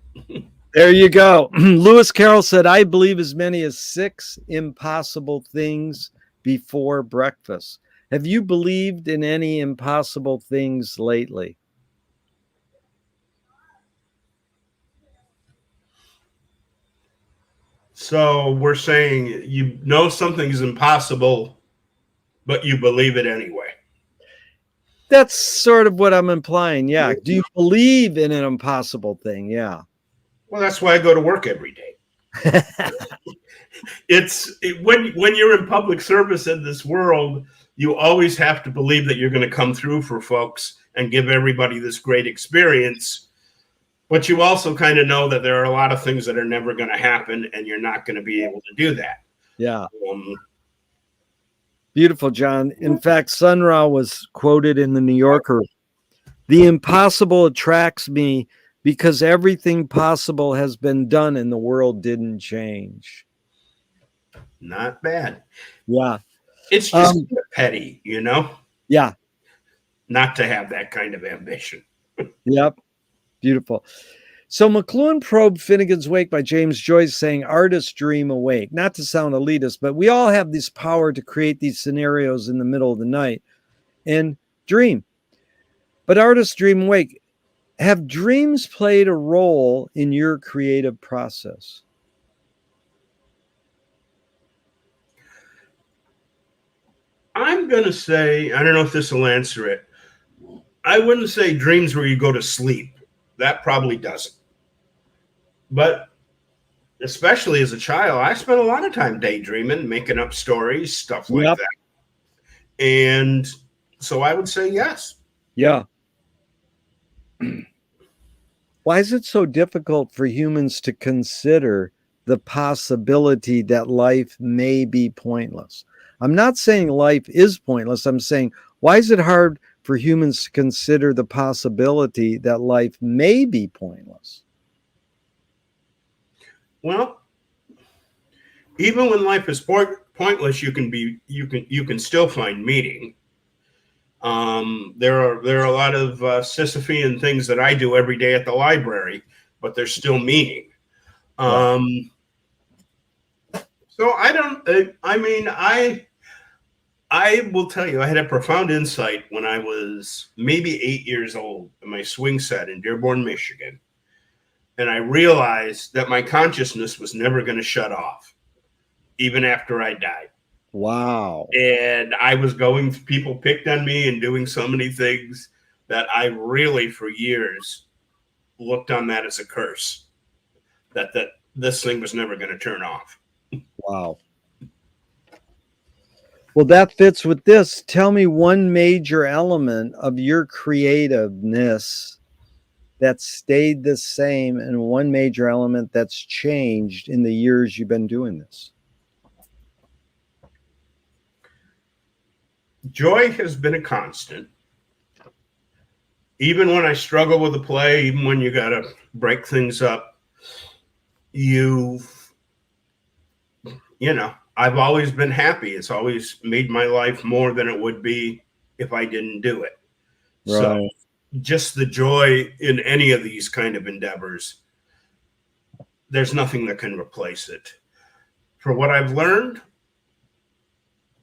There you go. Lewis Carroll said, I believe as many as 6 impossible things before breakfast. Have you believed in any impossible things lately? So we're saying you know something is impossible, but you believe it anyway. That's sort of what I'm implying. Yeah. Do you believe in an impossible thing? Yeah. Well, that's why I go to work every day. When you're in public service in this world, you always have to believe that you're going to come through for folks and give everybody this great experience. But you also kind of know that there are a lot of things that are never going to happen, and you're not going to be able to do that. Yeah. Beautiful, John. In fact, Sun Ra was quoted in the New Yorker. The impossible attracts me because everything possible has been done and the world didn't change. Not bad. Yeah. It's just petty, you know? Yeah. Not to have that kind of ambition. Yep. Beautiful. So McLuhan probed Finnegan's Wake by James Joyce, saying artists dream awake. Not to sound elitist, but we all have this power to create these scenarios in the middle of the night and dream. But artists dream awake. Have dreams played a role in your creative process? I'm going to say, I don't know if this will answer it. I wouldn't say dreams where you go to sleep. That probably doesn't. But especially as a child, I spent a lot of time daydreaming, making up stories, stuff like that. And so I would say yes. Yeah. Why is it so difficult for humans to consider the possibility that life may be pointless? I'm not saying life is pointless. I'm saying, why is it hard for humans to consider the possibility that life may be pointless? Well, even when life is pointless, you can still find meaning. There are a lot of Sisyphean things that I do every day at the library, but there's still meaning. So I will tell you, I had a profound insight when I was maybe 8 years old in my swing set in Dearborn, Michigan. And I realized that my consciousness was never going to shut off, even after I died. Wow. And people picked on me and doing so many things that I really, for years, looked on that as a curse, that this thing was never going to turn off. Wow. Well, that fits with this. Tell me one major element of your creativeness that stayed the same and one major element that's changed in the years you've been doing this. Joy has been a constant. Even when I struggle with a play, even when you got to break things up, I've always been happy. It's always made my life more than it would be if I didn't do it. Right. So just the joy in any of these kind of endeavors, there's nothing that can replace it. For what I've learned,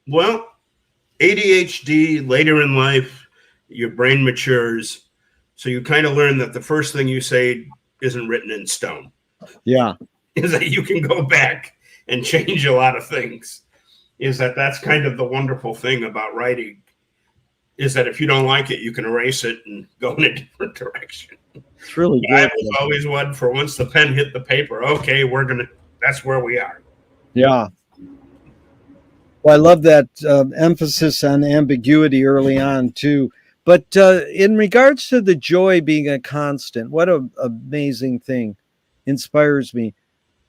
well, ADHD, later in life, your brain matures. So you kind of learn that the first thing you say isn't written in stone. Yeah. Is that you can go back and change a lot of things. Is that that's kind of the wonderful thing about writing, is that if you don't like it, you can erase it and go in a different direction. It's really But I good. was always one for once the pen hit the paper, okay, that's where we are. Yeah. Well, I love that emphasis on ambiguity early on too. But in regards to the joy being a constant, what an amazing thing inspires me.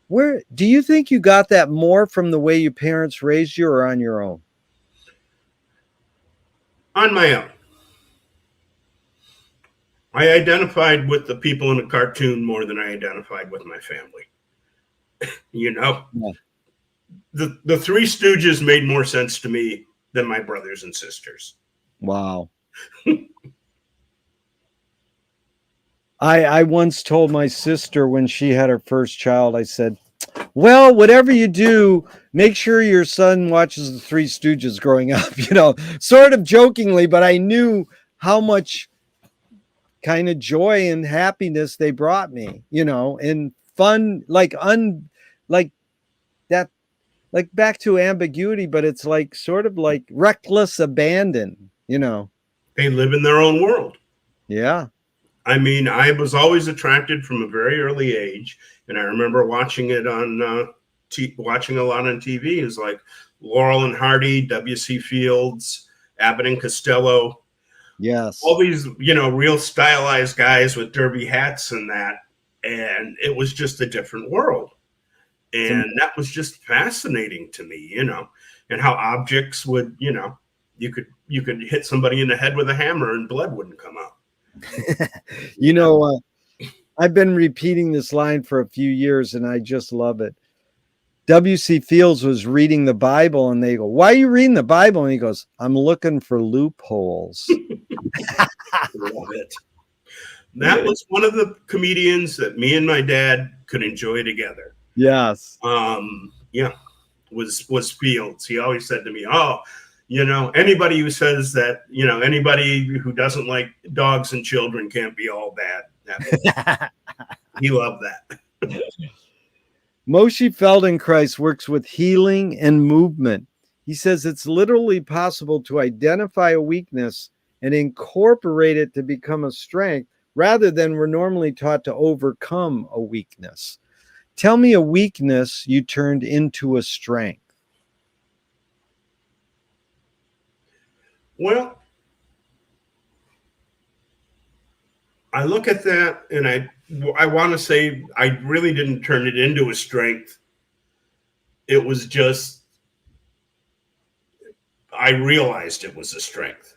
Where do you think you got that more from the way your parents raised you or on your own? On my own. I identified with the people in the cartoon more than I identified with my family. You know, Yeah. the Three Stooges made more sense to me than my brothers and sisters. Wow. I once told my sister when she had her first child, I said, well, whatever you do, make sure your son watches the Three Stooges growing up, sort of jokingly, but I knew how much kind of joy and happiness they brought me, and fun, like that, like back to ambiguity, but it's like sort of like reckless abandon. They live in their own world. Yeah. I mean, I was always attracted from a very early age, and I remember watching it on watching a lot on TV. Is like Laurel and Hardy, W.C. Fields, Abbott and Costello. Yes. All these, real stylized guys with derby hats and that, and it was just a different world, and that was just fascinating to me, and how objects would, you could hit somebody in the head with a hammer and blood wouldn't come out. I've been repeating this line for a few years and I just love it. W.C. Fields was reading the Bible and they go, why are you reading the Bible? And he goes, I'm looking for loopholes. Love it. That was one of the comedians that me and my dad could enjoy together. Yes. Was Fields. He always said to me, oh, anybody who says that, anybody who doesn't like dogs and children can't be all bad. He loved that. Moshe Feldenkrais works with healing and movement. He says it's literally possible to identify a weakness and incorporate it to become a strength rather than we're normally taught to overcome a weakness. Tell me a weakness you turned into a strength. Well, I look at that and I want to say I really didn't turn it into a strength. It was just, I realized it was a strength.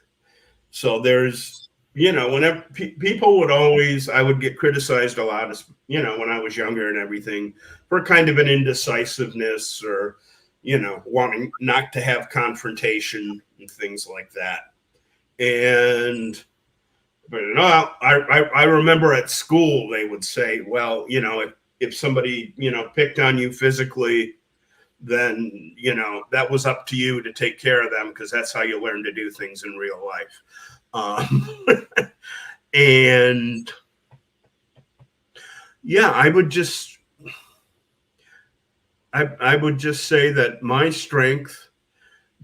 So there's, whenever people would always, I would get criticized a lot, as, when I was younger and everything, for kind of an indecisiveness or, wanting not to have confrontation and things like that. But I remember at school they would say, well, if somebody, picked on you physically, then, that was up to you to take care of them because that's how you learn to do things in real life. And yeah, I would just say that my strength,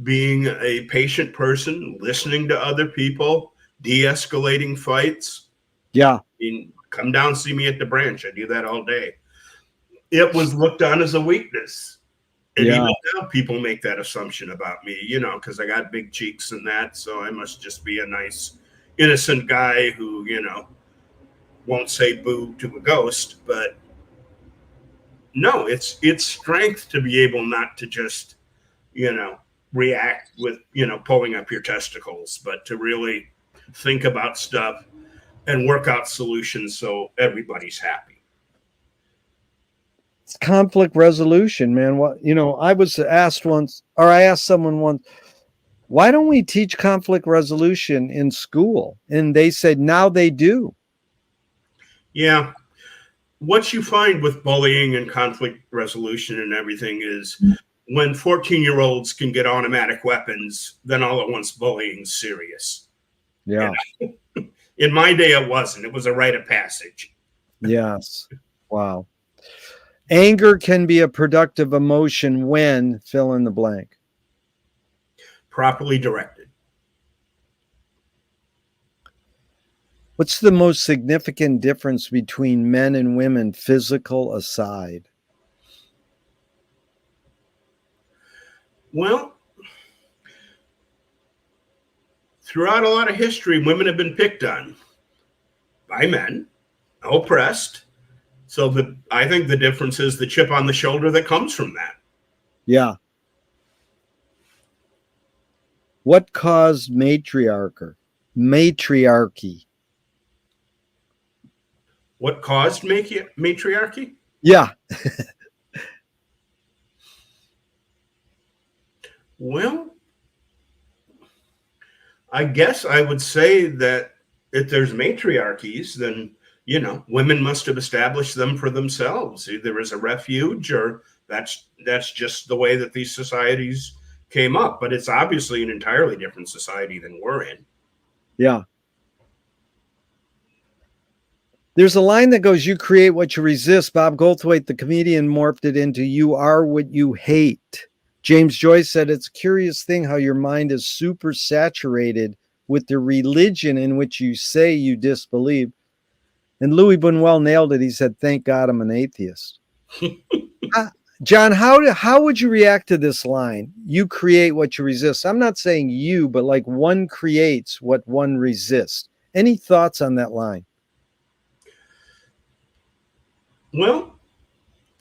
being a patient person, listening to other people, de-escalating fights. Yeah. Come down, see me at the branch. I do that all day. It was looked on as a weakness. And even now people make that assumption about me, because I got big cheeks and that. So I must just be a nice, innocent guy who, won't say boo to a ghost. But no, it's strength to be able not to just, react with, pulling up your testicles, but to really think about stuff and work out solutions so everybody's happy. It's conflict resolution, man. I was asked once, or I asked someone once, why don't we teach conflict resolution in school? And they said, now they do. Yeah. What you find with bullying and conflict resolution and everything is when 14-year-olds can get automatic weapons, then all at once bullying's serious. Yeah. In my day, it wasn't. It was a rite of passage. Yes. Wow. Anger can be a productive emotion when fill in the blank. Properly directed. What's the most significant difference between men and women, physical aside? Well, throughout a lot of history, women have been picked on by men, oppressed. So I think the difference is the chip on the shoulder that comes from that. Yeah. What caused matriarchy? What caused matriarchy? Yeah. Well, I guess I would say that if there's matriarchies, then, women must have established them for themselves, either as a refuge or that's just the way that these societies came up. But it's obviously an entirely different society than we're in. Yeah. There's a line that goes, you create what you resist. Bob Goldthwait, the comedian, morphed it into you are what you hate. James Joyce said, it's a curious thing how your mind is super saturated with the religion in which you say you disbelieve. And Louis Buñuel nailed it. He said, thank God I'm an atheist. John, how would you react to this line? You create what you resist. I'm not saying you, but like one creates what one resists. Any thoughts on that line? Well,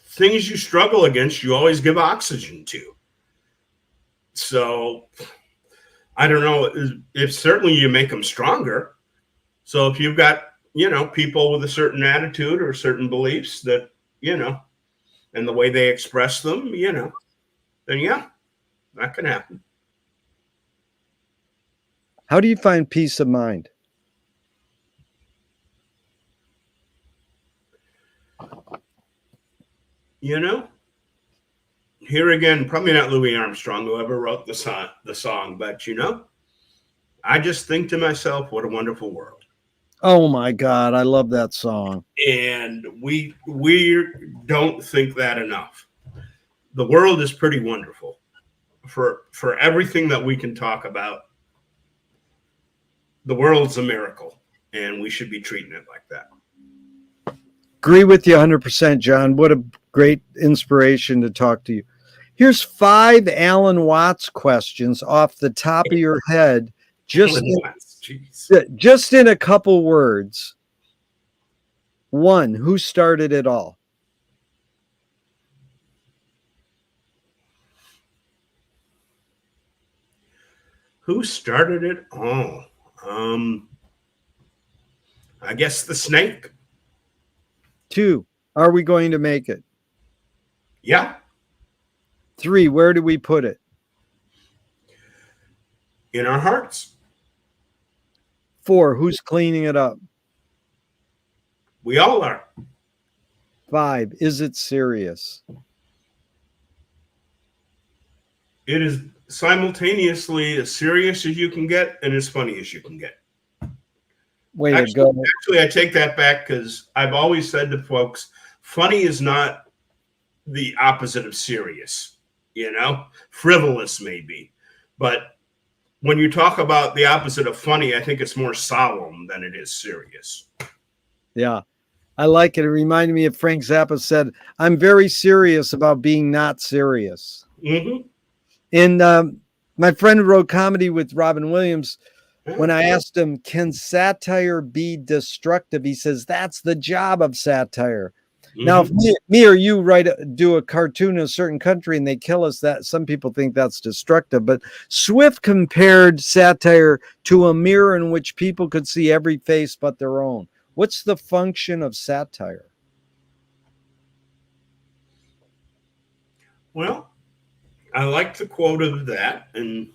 things you struggle against, you always give oxygen to. So I don't know if certainly you make them stronger. So if you've got, people with a certain attitude or certain beliefs that, and the way they express them, then yeah, that can happen. How do you find peace of mind? Here again, probably not Louis Armstrong, whoever wrote the song, but I just think to myself, what a wonderful world. Oh my God, I love that song. And we don't think that enough. The world is pretty wonderful for everything that we can talk about. The world's a miracle, and we should be treating it like that. Agree with you 100%, John. What a great inspiration to talk to you. Here's 5 Alan Watts questions off the top of your head, just in a couple words. 1, who started it all? Who started it all? I guess the snake. 2, are we going to make it? Yeah. 3, where do we put it? In our hearts. 4, who's cleaning it up? We all are. 5, is it serious? It is simultaneously as serious as you can get and as funny as you can get. To go. Actually, I take that back because I've always said to folks, funny is not the opposite of serious, frivolous maybe. But when you talk about the opposite of funny, I think it's more solemn than it is serious. Yeah, I like it. It reminded me of Frank Zappa said, I'm very serious about being not serious. Mm-hmm. And my friend who wrote comedy with Robin Williams, when I asked him, can satire be destructive? He says, that's the job of satire. Mm-hmm. Now, if me or you do a cartoon in a certain country and they kill us, that some people think that's destructive. But Swift compared satire to a mirror in which people could see every face but their own. What's the function of satire? Well, I like the quote of that. And,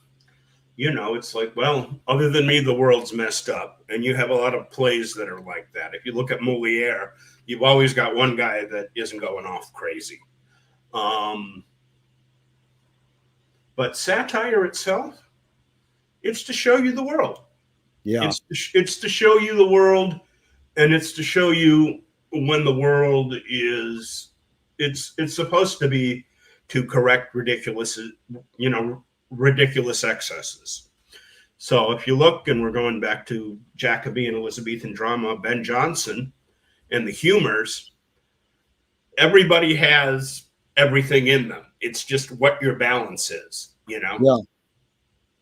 it's like, well, other than me, the world's messed up. And you have a lot of plays that are like that. If you look at Moliere, you've always got one guy that isn't going off crazy. But satire itself, it's to show you the world. Yeah. It's to show you the world, and it's to show you when the world is it's supposed to be to correct ridiculous excesses. So if you look, and we're going back to Jacobean Elizabethan drama, Ben Jonson and the humors, everybody has everything in them. It's just what your balance is, Yeah.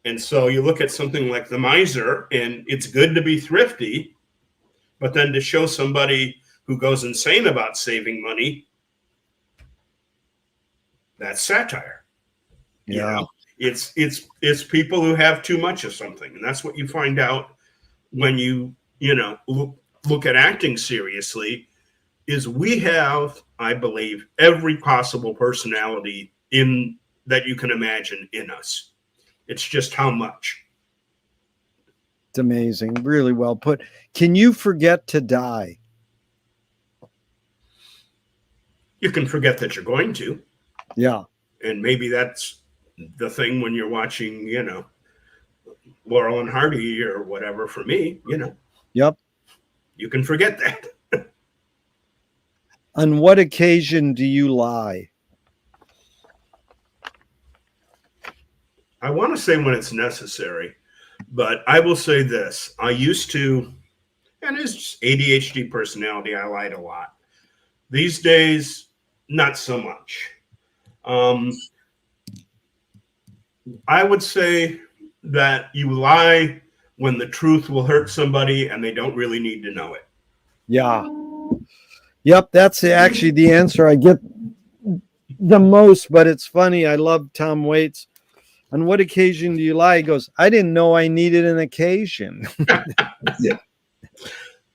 And so you look at something like The Miser, and it's good to be thrifty, but then to show somebody who goes insane about saving money, that's satire. Yeah. It's people who have too much of something, and that's what you find out when you look at acting seriously. Is we have, I believe, every possible personality in that you can imagine in us. It's just how much. It's amazing. Really well put. Can you forget to die? You can forget that you're going to. Yeah. And maybe that's the thing when you're watching, Laurel and Hardy or whatever. For me, Yep. you can forget that. On what occasion do you lie? I want to say when it's necessary, but I will say this. I used to, and it's ADHD personality, I lied a lot. These days, not so much. I would say that you lie when the truth will hurt somebody and they don't really need to know it. Yeah. Yep. That's actually the answer I get the most, but it's funny. I love Tom Waits. On what occasion do you lie? He goes, I didn't know I needed an occasion. Yeah.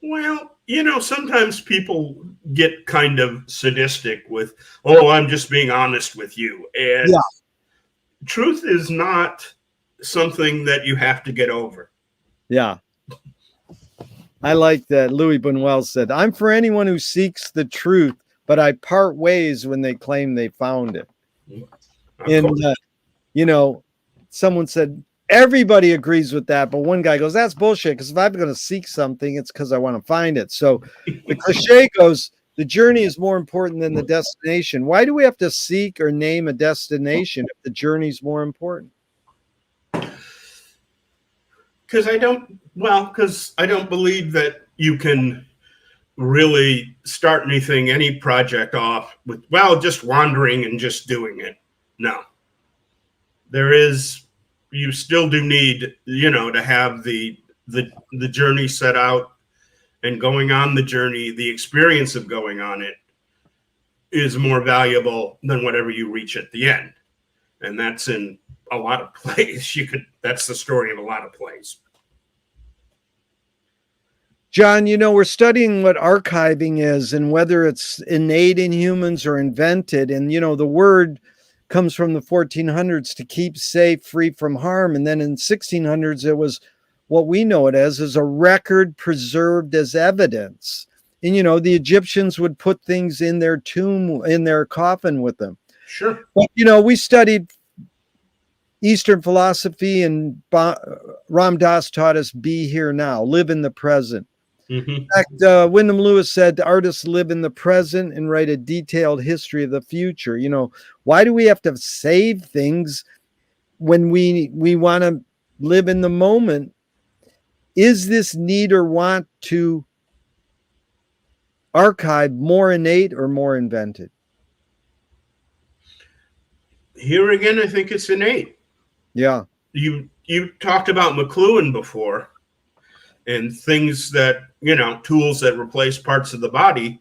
Well, sometimes people get kind of sadistic with, oh, I'm just being honest with you. And truth is not something that you have to get over. Yeah. I like that. Louis Buñuel said, I'm for anyone who seeks the truth, but I part ways when they claim they found it. And, someone said, everybody agrees with that. But one guy goes, that's bullshit. Because if I'm going to seek something, it's because I want to find it. So the cliche goes, the journey is more important than the destination. Why do we have to seek or name a destination if the journey is more important? Because I don't believe that you can really start any project off with, just wandering and just doing it. No. You still do need, to have the journey set out, and going on the journey, the experience of going on it is more valuable than whatever you reach at the end. And that's in a lot of plays. That's the story of a lot of plays. John, we're studying what archiving is and whether it's innate in humans or invented. And, the word comes from the 1400s to keep safe, free from harm. And then in 1600s, it was what we know it as a record preserved as evidence. And, the Egyptians would put things in their tomb, in their coffin with them. Sure. But, we studied Eastern philosophy, and Ram Dass taught us be here now, live in the present. Mm-hmm. In fact, Wyndham Lewis said artists live in the present and write a detailed history of the future. Why do we have to save things when we want to live in the moment? Is this need or want to archive more innate or more invented? Here again, I think it's innate. Yeah. You talked about McLuhan before, and things that, tools that replace parts of the body.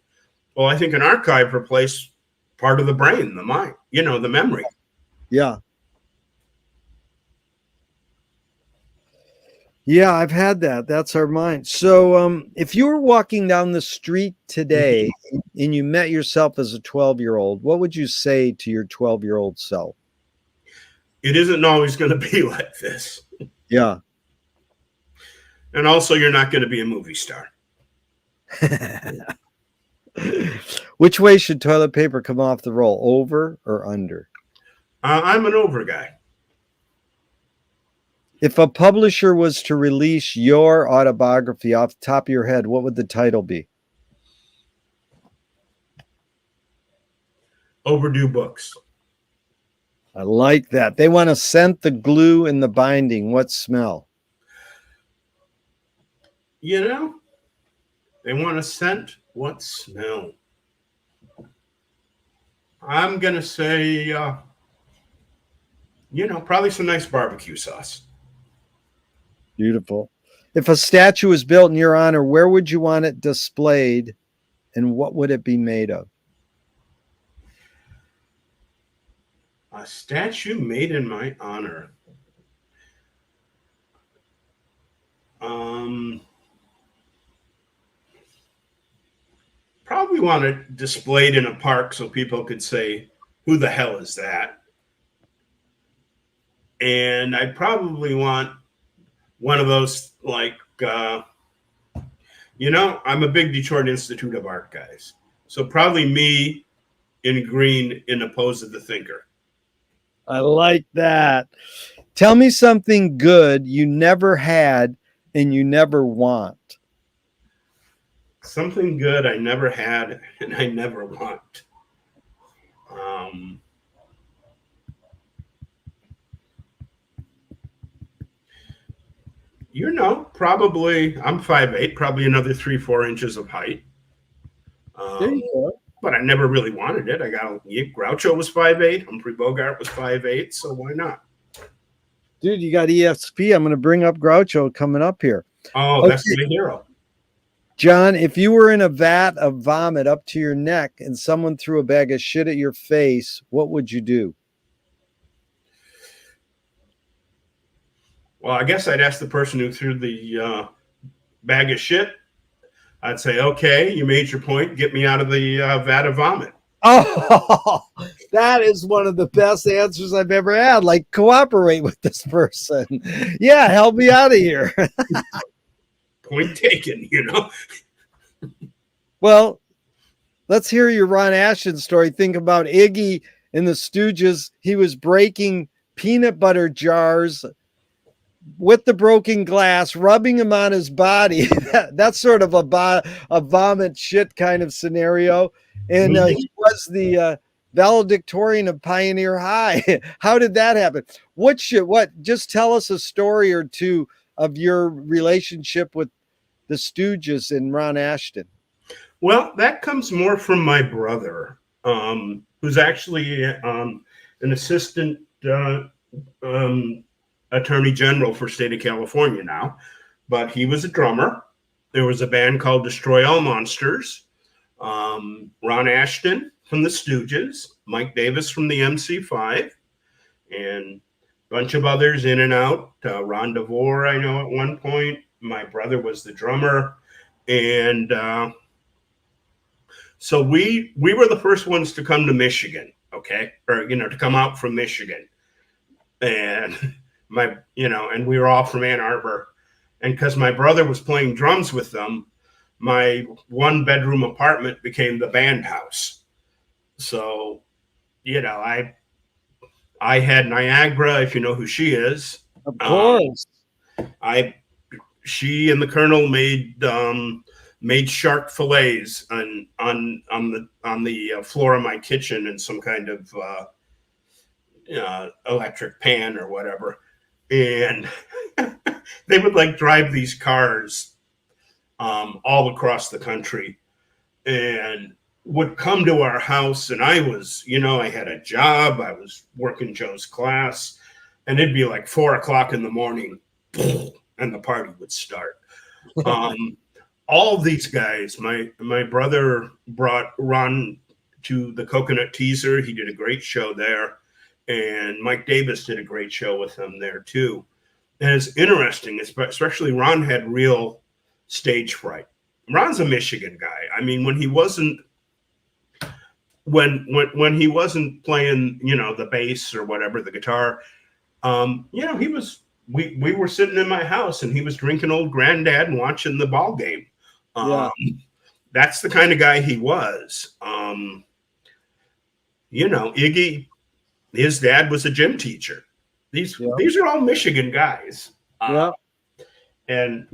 Well, I think an archive replaces part of the brain, the mind, the memory. Yeah. Yeah, I've had that. That's our mind. So if you were walking down the street today and you met yourself as a 12-year-old, what would you say to your 12-year-old self? It isn't always going to be like this. Yeah. And also, you're not going to be a movie star. Which way should toilet paper come off the roll, over or under? I'm an over guy. If a publisher was to release your autobiography off the top of your head, what would the title be? Overdue books. I like that. They want to scent the glue in the binding. What smell? You know, they want a scent. What smell? I'm going to say, probably some nice barbecue sauce. Beautiful. If a statue was built in your honor, where would you want it displayed and what would it be made of? A statue made in my honor. Probably want it displayed in a park so people could say, who the hell is that? And I probably want one of those, like, I'm a big Detroit Institute of Art guys. So probably me in green in the pose of the thinker. I like that. Tell me something good you never had and you never want. Something good I never had and I never want. Probably I'm 5'8", probably another 3-4 inches of height. There you go. But I never really wanted it. Groucho was 5'8", Humphrey Bogart was 5'8", so why not? Dude, you got ESP. I'm going to bring up Groucho coming up here. Oh, okay. That's my hero. John, if you were in a vat of vomit up to your neck and someone threw a bag of shit at your face, what would you do? Well, I guess I'd ask the person who threw the bag of shit. I'd say, okay, you made your point. Get me out of the vat of vomit. Oh, that is one of the best answers I've ever had. Like, cooperate with this person. Yeah, help me out of here. Point taken, Well, let's hear your Ron Ashton story. Think about Iggy in the Stooges. He was breaking peanut butter jars with the broken glass, rubbing them on his body. That's sort of a vomit shit kind of scenario. And he was the valedictorian of Pioneer High. How did that happen? Just tell us a story or two of your relationship with the Stooges and Ron Ashton. Well, that comes more from my brother, who's actually an assistant attorney general for state of California now, but he was a drummer. There was a band called Destroy All Monsters. Ron Ashton from the Stooges, Mike Davis from the MC5, and a bunch of others in and out. Ron DeVore, I know at one point. My brother was the drummer. And so we were the first ones to come to Michigan, okay? Or, to come out from Michigan. And and we were all from Ann Arbor. And because my brother was playing drums with them, my 1-bedroom apartment became the band house. So, I had Niagara, if you know who she is. Of course. She and the Colonel made shark fillets on the floor of my kitchen in some kind of electric pan or whatever. And they would drive these cars all across the country and would come to our house. And I was, I had a job. I was working Joe's class, and it'd be like 4:00 in the morning and the party would start. All these guys, my brother brought Ron to the Coconut Teaser. He did a great show there. And Mike Davis did a great show with him there too. And it's interesting, especially Ron had real stage fright. Ron's a Michigan guy. I mean, when he wasn't playing, the bass or whatever, the guitar, we were sitting in my house and he was drinking Old Granddad and watching the ball game. That's the kind of guy he was. Iggy, his dad was a gym teacher. Yeah. These are all Michigan guys. Yeah. And,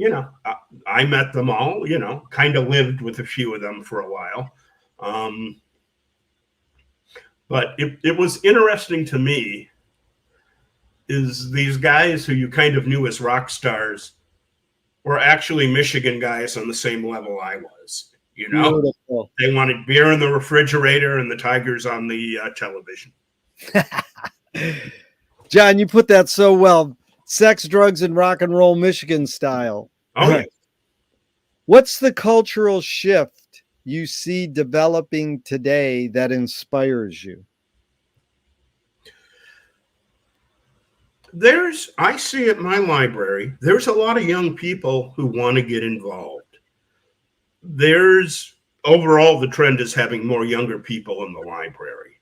I met them all, kind of lived with a few of them for a while. But it was interesting to me is these guys who you kind of knew as rock stars were actually Michigan guys on the same level I was. Beautiful. They wanted beer in the refrigerator and the Tigers on the television. John, you put that so well. Sex, drugs, and rock and roll Michigan style. Oh, yeah. What's the cultural shift you see developing today that inspires you? I see at my library, there's a lot of young people who want to get involved. Overall, the trend is having more younger people in the library.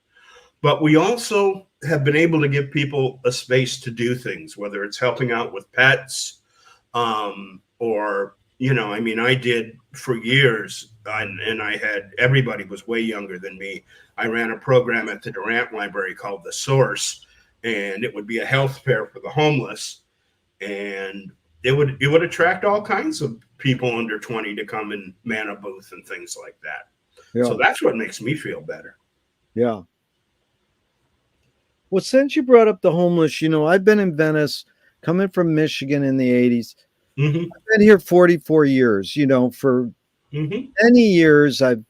But we also have been able to give people a space to do things, whether it's helping out with pets, or, I did for years, and everybody was way younger than me. I ran a program at the Durant Library called The Source, and it would be a health fair for the homeless. And it would attract all kinds of people under 20 to come and man a booth and things like that. Yeah. So that's what makes me feel better. Yeah. Well, since you brought up the homeless, I've been in Venice, coming from Michigan in the 80s. Mm-hmm. I've been here 44 years, for many years. I've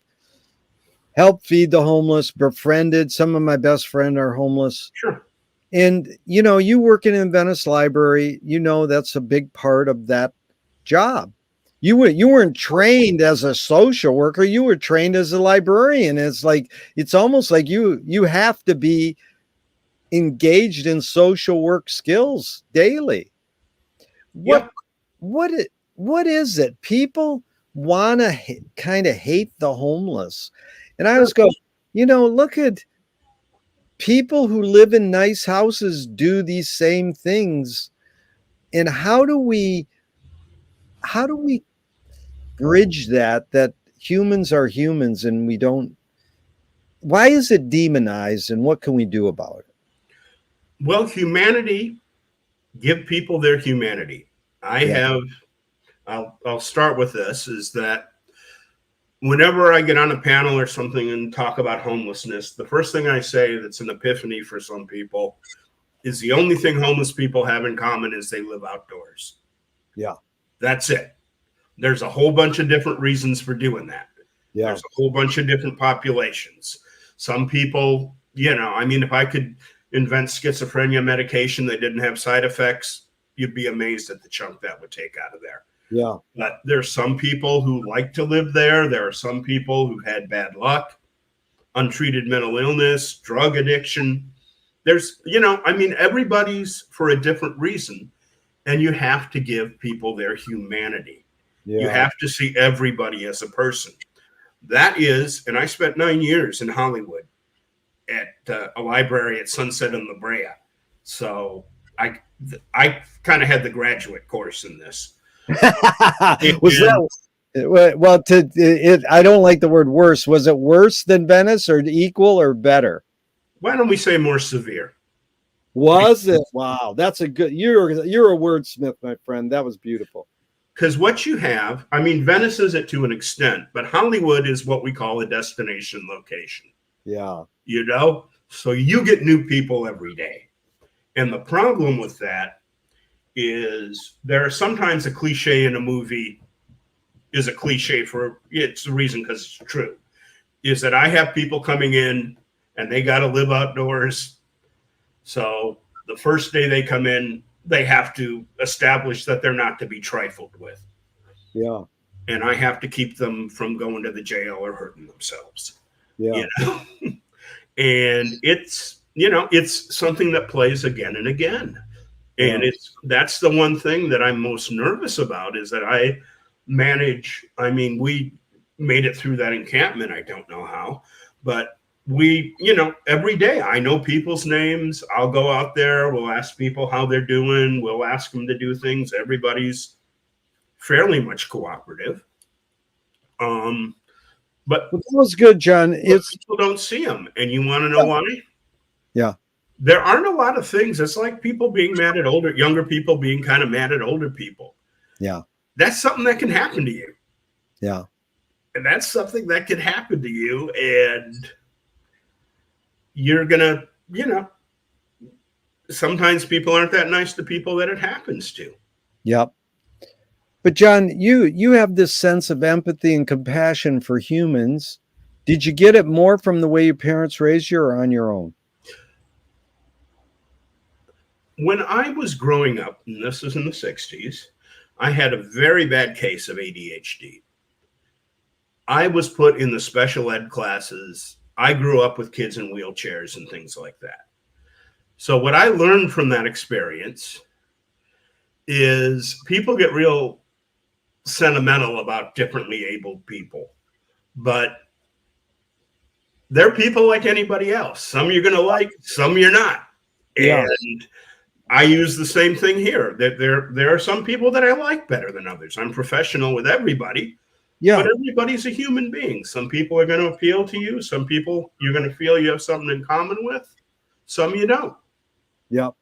helped feed the homeless, befriended. Some of my best friends are homeless. Sure. And, you working in Venice Library, that's a big part of that job. You weren't trained as a social worker. You were trained as a librarian. It's almost like you have to be engaged in social work skills daily. What is it? People want to kind of hate the homeless. And I always go, look at people who live in nice houses do these same things. And how do we bridge that humans are humans and we don't? Why is it demonized, and what can we do about it? Well, humanity, give people their humanity. I'll start with this, is that whenever I get on a panel or something and talk about homelessness, the first thing I say that's an epiphany for some people is the only thing homeless people have in common is they live outdoors. Yeah. That's it. There's a whole bunch of different reasons for doing that. Yeah. There's a whole bunch of different populations. Some people, if I could invent schizophrenia medication that didn't have side effects, you'd be amazed at the chunk that would take out of there. Yeah. But there's some people who like to live there. There are some people who had bad luck, untreated mental illness, drug addiction. There's, everybody's for a different reason. And you have to give people their humanity. Yeah. You have to see everybody as a person. That is, and I spent 9 years in Hollywood at a library at Sunset and La Brea. So I kind of had the graduate course in this. Was that well? I don't like the word worse. Was it worse than Venice, or equal, or better? Why don't we say more severe? Was it? Wow, that's a good. You're a wordsmith, my friend. That was beautiful. Because what you have, Venice is it to an extent, but Hollywood is what we call a destination location. Yeah. So you get new people every day. And the problem with that is there are sometimes a cliche in a movie is a cliche it's the reason because it's true, is that I have people coming in and they got to live outdoors. So the first day they come in, they have to establish that they're not to be trifled with. Yeah. And I have to keep them from going to the jail or hurting themselves. Yeah. And it's something that plays again and again. And that's the one thing that I'm most nervous about, is that I manage. We made it through that encampment. I don't know how, but every day I know people's names. I'll go out there. We'll ask people how they're doing. We'll ask them to do things. Everybody's fairly much cooperative. But that was good, John. People don't see them, and you want to know why? Yeah. there aren't a lot of things. It's like people being mad at younger people being kind of mad at older people. Yeah. That's something that can happen to you. Yeah. And that's something that can happen to you. And you're going to, sometimes people aren't that nice to people that it happens to. Yep. But John, you have this sense of empathy and compassion for humans. Did you get it more from the way your parents raised you or on your own? When I was growing up, and this is in the 60s, I had a very bad case of ADHD. I was put in the special ed classes. I grew up with kids in wheelchairs and things like that. So what I learned from that experience is people get real sentimental about differently abled people, but they're people like anybody else. Some you're going to like, some you're not. Yeah. And I use the same thing here. That there are some people that I like better than others. I'm professional with everybody, Yeah. but everybody's a human being. Some people are going to appeal to you. Some people you're going to feel you have something in common with. Some you don't. Yep.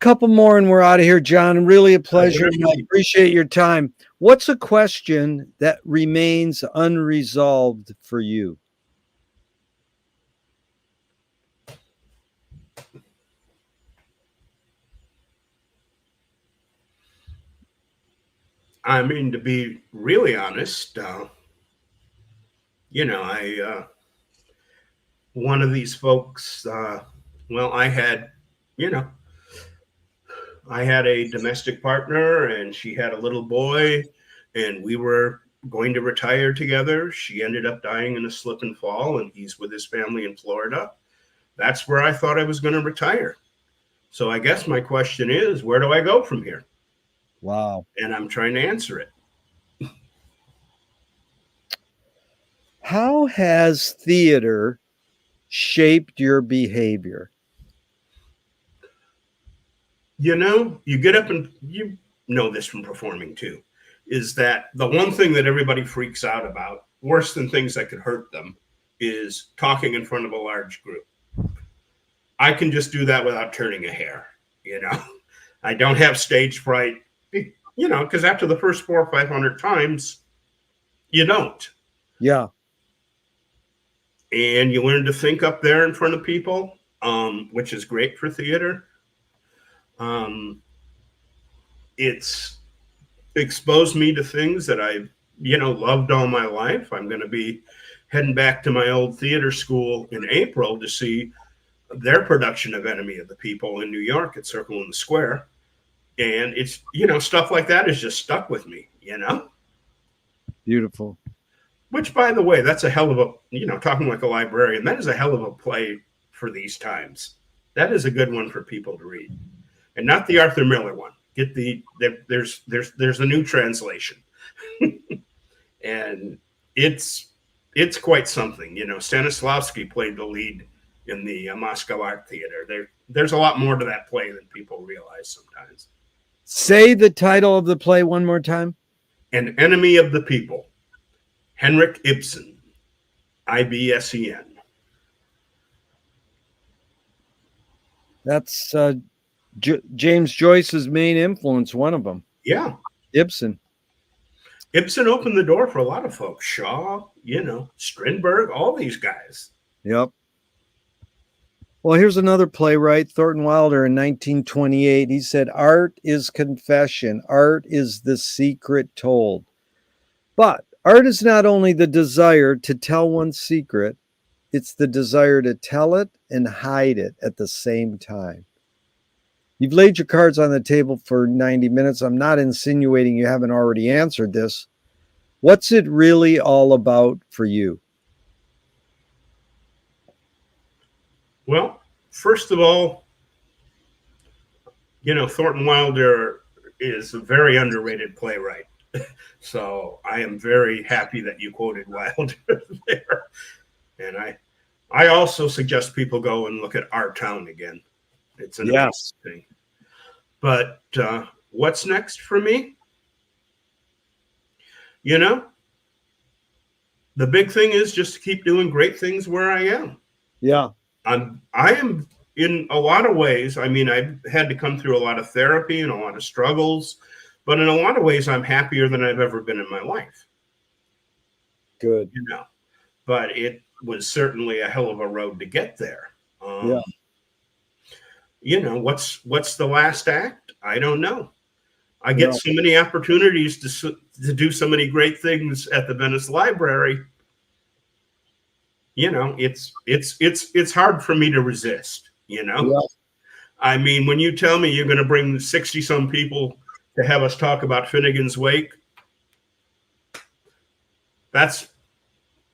Couple more and we're out of here, John. Really a pleasure. I appreciate your time. What's a question that remains unresolved for you? I mean, to be really honest, one of these folks, well, I had a domestic partner and she had a little boy and we were going to retire together. She ended up dying in a slip and fall and he's with his family in Florida. That's where I thought I was going to retire. So I guess my question is, where do I go from here? Wow. And I'm trying to answer it. How has theater shaped your behavior? You get up and you know this from performing too, is that the one thing that everybody freaks out about, worse than things that could hurt them, is talking in front of a large group. I can just do that without turning a hair, I don't have stage fright, because after the first 400 or 500 times, you don't. Yeah. And you learn to think up there in front of people, which is great for theater. It's exposed me to things that I've, loved all my life. I'm going to be heading back to my old theater school in April to see their production of Enemy of the People in New York at Circle in the Square. And it's, stuff like that is just stuck with me, Beautiful. Which, by the way, that's a hell of a, talking like a librarian, that is a hell of a play for these times. That is a good one for people to read. And not the Arthur Miller one. Get there's a new translation. And it's quite something. Stanislavski played the lead in the Moscow Art Theater. There's a lot more to that play than people realize sometimes. Say the title of the play one more time. An Enemy of the People. Henrik Ibsen. IBSEN. That's James Joyce's main influence, one of them. Yeah. Ibsen. Ibsen opened the door for a lot of folks. Shaw, Strindberg, all these guys. Yep. Well, here's another playwright, Thornton Wilder, in 1928. He said, "Art is confession. Art is the secret told." But art is not only the desire to tell one's secret, it's the desire to tell it and hide it at the same time. You've laid your cards on the table for 90 minutes. I'm not insinuating you haven't already answered this. What's it really all about for you? Well, first of all, Thornton Wilder is a very underrated playwright. So I am very happy that you quoted Wilder there. And I also suggest people go and look at Our Town again. It's an amazing thing. But what's next for me? The big thing is just to keep doing great things where I am. Yeah. I am in a lot of ways. I mean, I've had to come through a lot of therapy and a lot of struggles, but in a lot of ways, I'm happier than I've ever been in my life. Good. You know, but it was certainly a hell of a road to get there. Yeah. You know, what's the last act? I don't know. I get No. so many opportunities to do so many great things at the Venice Library. You know, it's hard for me to resist. You know, Yeah. I mean, when you tell me you're going to bring 60 some people to have us talk about Finnegan's Wake, that's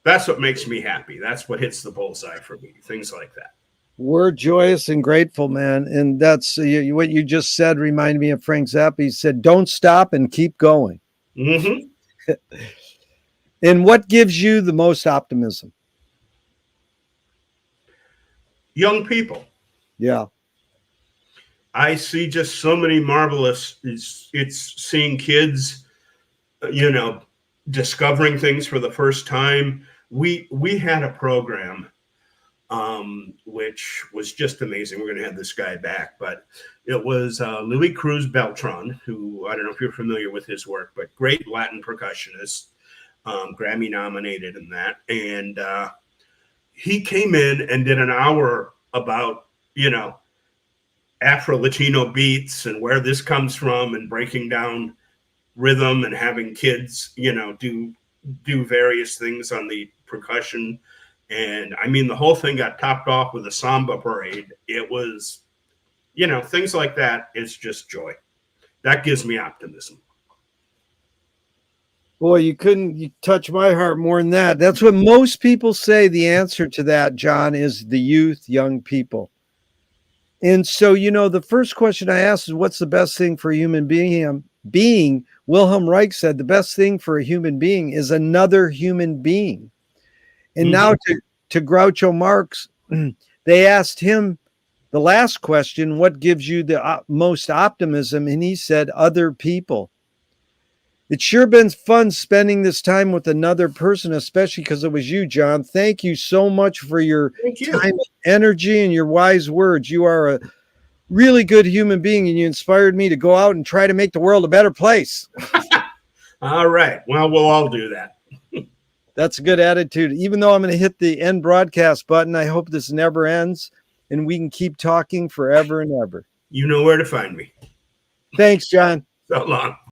what makes me happy. That's what hits the bullseye for me. Things like that. We're joyous and grateful, man. And that's what you just said reminded me of Frank Zappa. He said, don't stop and keep going. Mm-hmm. And what gives you the most optimism? Young people. Yeah. I see just so many marvelous. It's seeing kids, you know, discovering things for the first time. We had a program which was just amazing. We're going to have this guy back, but it was Louis Cruz Beltran, who I don't know if you're familiar with his work, but great Latin percussionist, Grammy nominated in that. And he came in and did an hour about, you know, Afro-Latino beats and where this comes from and breaking down rhythm and having kids, you know, do various things on the percussion. And I mean, the whole thing got topped off with a samba parade. It was, you know, things like that. It's just joy. That gives me optimism. Boy, you touch my heart more than that. That's what most people say. The answer to that, John, is the youth, young people. And so, you know, the first question I asked is, what's the best thing for a human being? Wilhelm Reich said the best thing for a human being is another human being. And now to Groucho Marx, they asked him the last question, what gives you the most optimism? And he said, other people. It's sure been fun spending this time with another person, especially because it was you, John. Thank you so much for your time, energy, and your wise words. You are a really good human being, and you inspired me to go out and try to make the world a better place. All right. Well, we'll all do that. That's a good attitude. Even though I'm going to hit the end broadcast button, I hope this never ends and we can keep talking forever and ever. You know where to find me. Thanks, John. So long.